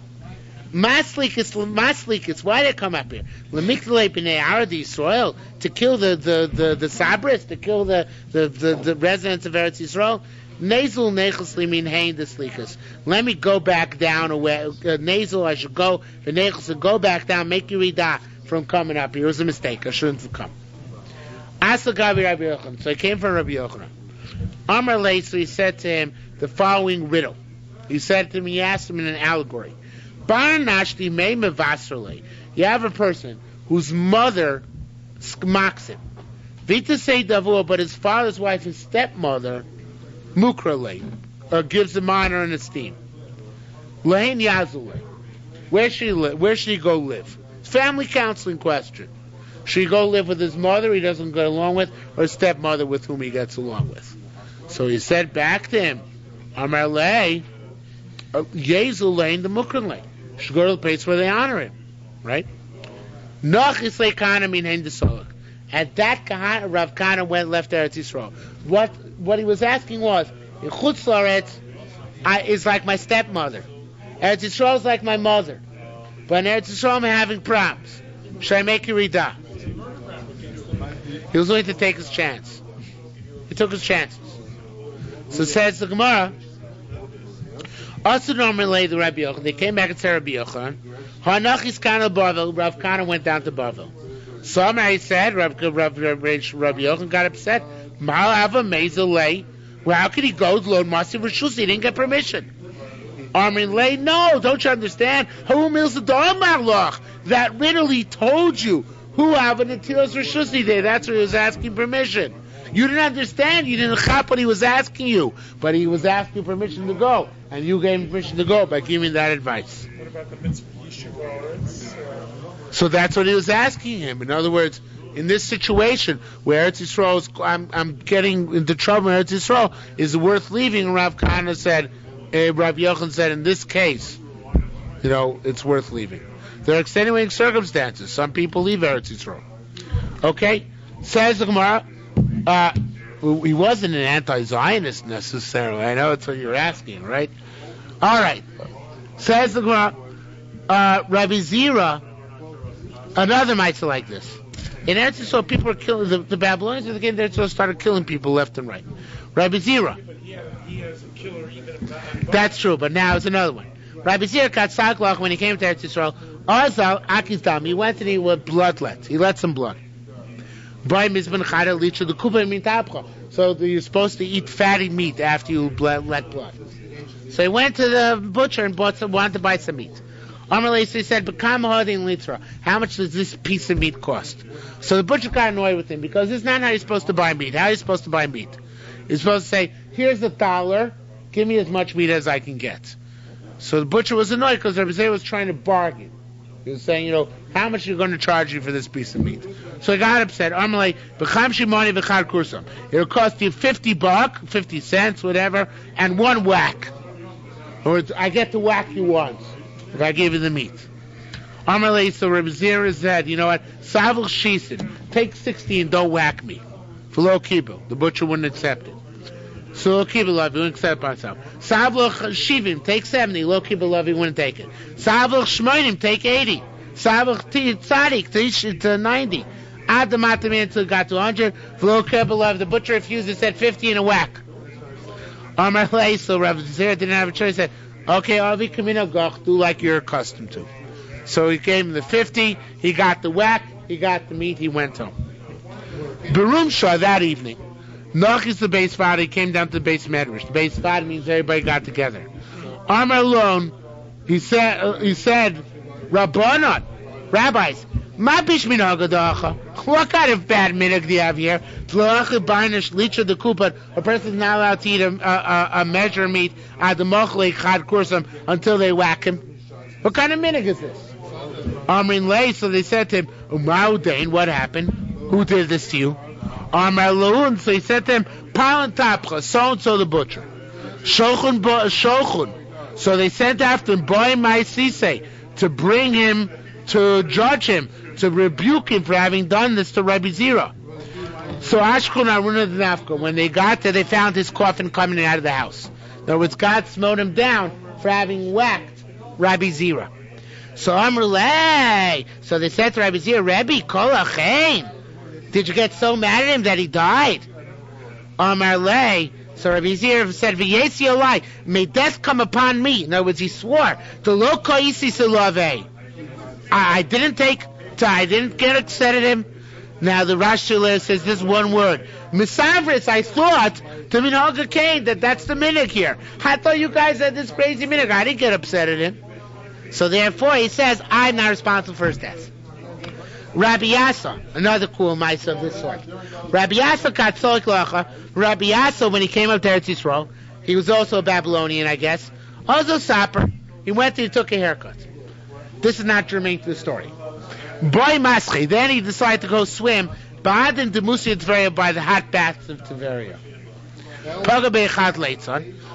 Maslikis, why did I come up here? Lemikle b'nei Arad Yisrael, to kill the Sabris, to kill the residents of Eretz Yisrael. Nasal nechus limin hein the slikas. Let me go back down away. Nasal, I should go. The nechus to go back down. Make you rida from coming up here. It was a mistake. I shouldn't have come. Asa gabi Rabbi Yochanan. So I came from Rabbi Yochanan. Amar Le, so he said to him the following riddle. He said to him, he asked him in an allegory. Bar nashti mei mevasrle. You have a person whose mother mocks him. Vita say davur, but his father's wife, his stepmother, mukrale, or gives him honor and esteem. Lehin yazule. Where should he go live? Family counseling question. Should he go live with his mother he doesn't get along with, or his stepmother with whom he gets along with? So he said back to him, Amar Le, Yezu Lane the Mukrale. Should go to the place where they honor him. Right? Noch is Lekana min hein desolach. At that Rav Kana left Eretz Yisrael. What he was asking was, in Chutz La'aretz is like my stepmother. Eretz Yisrael is like my mother. But in Eretz Yisrael I'm having problems. Should I make you rida? He was willing to take his chance. He took his chances. So says the Gemara, also normally the Rabbi Yochanan, they came back and said Rabbi Yochanan, Hanachis Kana Bavel, Rav Kana went down to Bavel. Somebody said, Rabbi Yochanan got upset, Malava Mezalei, well, how could he go to Lord Masi Rishus? He didn't get permission. Armin Lay, no, don't you understand? That riddle he told you. Who have an Atilos Rishusi day? That's where he was asking permission. You didn't understand. You didn't chop what he was asking you. But he was asking permission to go. And you gave him permission to go by giving that advice. What about the mitzvah Yishuv? So that's what he was asking him. In other words, in this situation where Eretz Yisrael is, I'm getting into trouble in Eretz Yisrael, is it worth leaving? Rav Kana said, Rav Yochanan said, in this case, it's worth leaving. There are extenuating circumstances. Some people leave Eretz Yisrael. Okay? Says the Gemara, he wasn't an anti-Zionist necessarily. I know that's what you're asking, right? All right. Says the Gemara, Rabbi Zira, another mitzvah like this. In Eretz Yisrael, people were killing, the Babylonians in the game of Eretz Yisrael started killing people left and right. Rabbi Zira. But he has a killer even. That's true, but now it's another one. Rabbi Zira got Saklach when he came to Eretz Yisrael. Azal Akizdam, he went and he was bloodlet. He let some blood. So you're supposed to eat fatty meat after you let blood. So he went to the butcher and wanted to buy some meat. Amalei, so he said, how much does this piece of meat cost? So the butcher got annoyed with him because this is not how you're supposed to buy meat. How are you supposed to buy meat? You're supposed to say, here's $1, give me as much meat as I can get. So the butcher was annoyed because Rabbi Zera was trying to bargain. He was saying, how much are you going to charge you for this piece of meat? So he got upset. Amalei, it'll cost you $50, 50 cents, whatever, and one whack. Or I get the whack you want if I give you the meat. Amalei, so Rabbi Zera said, you know what? Savil Shisin, take 60 and don't whack me. For low kibbutz. The butcher wouldn't accept it. So Lo Kibbutz, he wouldn't accept by himself. Savloch Shivim, take 70. Lo Kibbutz, he wouldn't take it. Savloch Shmoinim, take 80. Savloch Tzadik, to 90. Ad the Mataman until it got to 100. Lo Kibbutz, the butcher refused and said 50 in a whack. Amar Lei, so Rav Zera didn't have a choice. He said, okay, Avi Kamino Goch, do like you're accustomed to. So he gave him the 50, he got the whack, he got the meat, he went home. Barum Shah that evening, Noch is the base father, he came down to the base medrash. The base father means everybody got together. Amar Lon, he said, Rabbanon, rabbis, Ma bishmin hagadacha. What kind of bad minhag do you have here? A person is not allowed to eat a measure of meat at the mochle chad kursam until they whack him. What kind of minhag is this? Amrin lei. So they said to him, Umaudain, what happened? Who did this to you? Amar laun. So he said to him, Palan tapcha, so and so the butcher. Shochun. So they sent after him, boy my sise, to bring him, to judge him, to rebuke him for having done this to Rabbi Zira. So Ashkun Aruna Nafka, when they got there, they found his coffin coming out of the house. In other words, God smote him down for having whacked Rabbi Zira. So Amrulay, so they said to Rabbi Zira, Rabbi, Kol Achein, did you get so mad at him that he died? Amarlay, so Rabbi Zira said, V'yesi Olai, may death come upon me. In other words, he swore, T'lo koisi silave. I didn't get upset at him. Now the Rashi says this one word. Misavris, I thought, to minhag Cain, that's the minhag here. I thought you guys had this crazy minhag. I didn't get upset at him. So therefore he says, I'm not responsible for his death. Rabbi Yasa, another cool mice of this sort. Rabbi Yasa got Tzolik Lacha. Rabbi Yasa, when he came up to Eretz Yisrael, he was also a Babylonian, I guess. Also Sapper. He went and he took a haircut. This is not germane to the story. Boy Maschi, then he decided to go swim by the hot baths of Tiberia.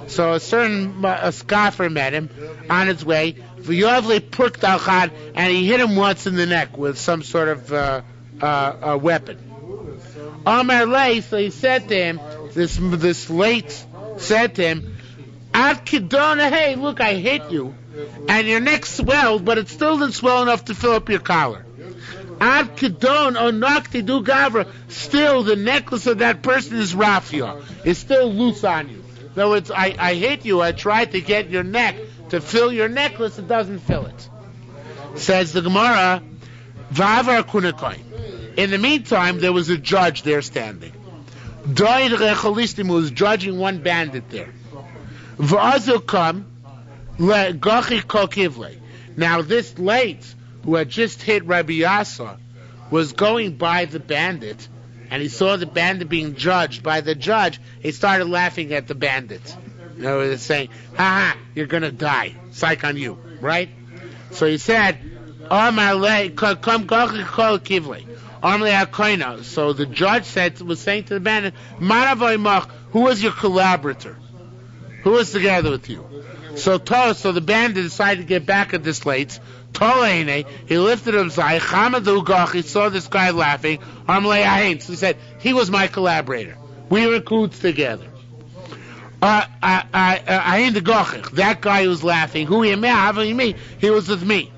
So a certain scoffer met him on his way, and he hit him once in the neck with some sort of weapon. So he said to him, this late said to him, hey, look, I hit you. And your neck swelled, but it still didn't swell enough to fill up your collar. Ad kedon or nakti du gavra. Still, the necklace of that person is rafia. It's still loose on you. In other words, I hit you. I tried to get your neck to fill your necklace. It doesn't fill it. Says the Gemara, Vavar kunakoy. In the meantime, there was a judge there standing. Doid recholistim was judging one bandit there. V'azil come. Now this late, who had just hit Rabbi Yasa, was going by the bandit, and he saw the bandit being judged by the judge. He started laughing at the bandit. You know, they're saying, "Ha ha, you're gonna die. Psych on you, right?" So he said, "Come, kivle." So the judge was saying to the bandit, "Who was your collaborator? Who was together with you?" So the bandit decided to get back at this late. He lifted his eye. He saw this guy laughing. So he said, he was my collaborator. We were in coots together. That guy who was laughing, he was with me.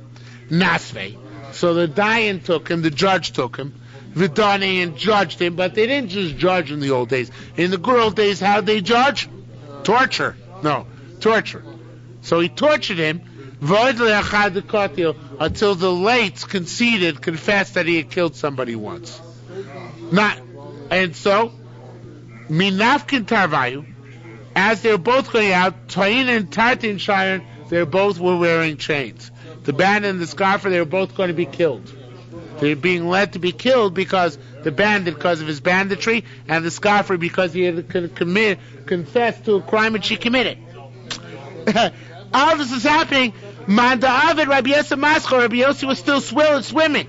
Nasve. So the Dayan took him, the judge took him, Vidani, and judged him, but they didn't just judge in the old days. In the good old days, how'd they judge? Torture. So he tortured him until the late confessed that he had killed somebody once. And so, Minafkin Tarvayu, as they were both going out, Tain and Tartin Shiur, they both were wearing chains. The bandit and the scoffer, they were both going to be killed. They were being led to be killed because the bandit, because of his banditry, and the scoffer, because he had confessed to a crime which he committed. All this is happening. Manda Avid, Rabbi Yossi Mascho, Rabbi Yossi was still swimming.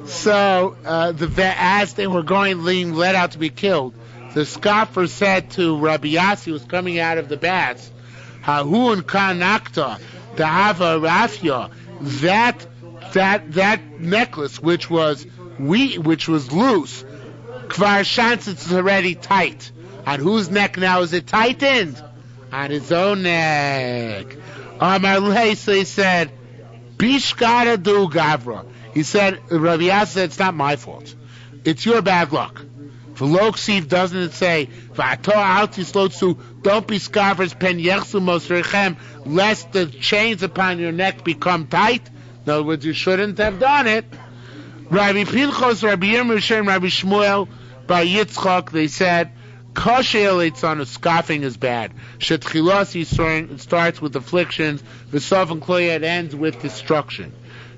So as they were being led out to be killed, the scoffer said to Rabbi Yossi, who was coming out of the baths, "Hahun kanakta dahava rafia." That necklace, which was loose, Kvar Shantz, it's already tight. On whose neck now is it tightened? On his own neck. Amar Lei, so he said, Bishkara du Gavra. He said, Rabbi Yasser said, it's not my fault. It's your bad luck. For Loksiv, doesn't it say, don't be scoffers, pen yersu mosrechem, lest the chains upon your neck become tight? In other words, you shouldn't have done it. Rabbi Pinchos, Rabbi Yirmiyah, and Rabbi Shmuel, by Yitzchak, they said, Kosher Leitzanu, scoffing is bad. Shetchilos Yisroin, it starts with afflictions. V'sof and Kloya, it ends with destruction.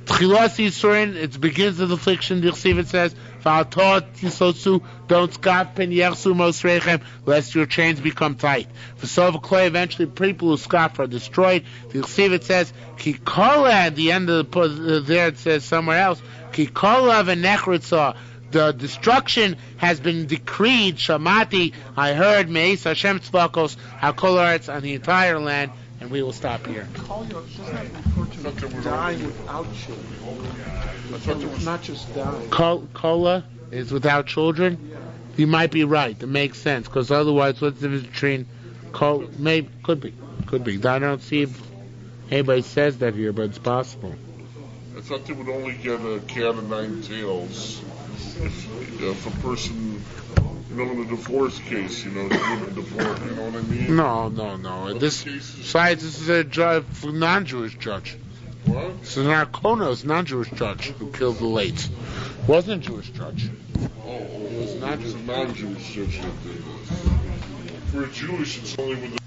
Tchilos Yisroin, it begins with affliction. The Chsiv, it says, V'altot Yisotsu, don't scoff, pen yersu mosrechem, lest your chains become tight. V'sof and Kloya, eventually people who scoff are destroyed. The Chsiv, it says, Ki kola, at the end of there it says somewhere else, Ki kola v'nechritzah, the destruction has been decreed. Shamati, I heard, Meis Hashem Tzvakos, HaKol Haaretz, on the entire land, and we will stop here. Doesn't that refer to dying without children? It's not just dying. Kola is without children? Yeah. You might be right. It makes sense, because otherwise, what's the difference between maybe, could be. I don't see if anybody says that here, but it's possible. I thought they would only get a cat of nine tails if a person, in a divorce case, they wouldn't divorce, you know what I mean? No. This is a non-Jewish judge. What? It's an Arkonos, non-Jewish judge who killed the late. Wasn't a Jewish judge. It was a non-Jewish judge that did this. For a Jewish, it's only with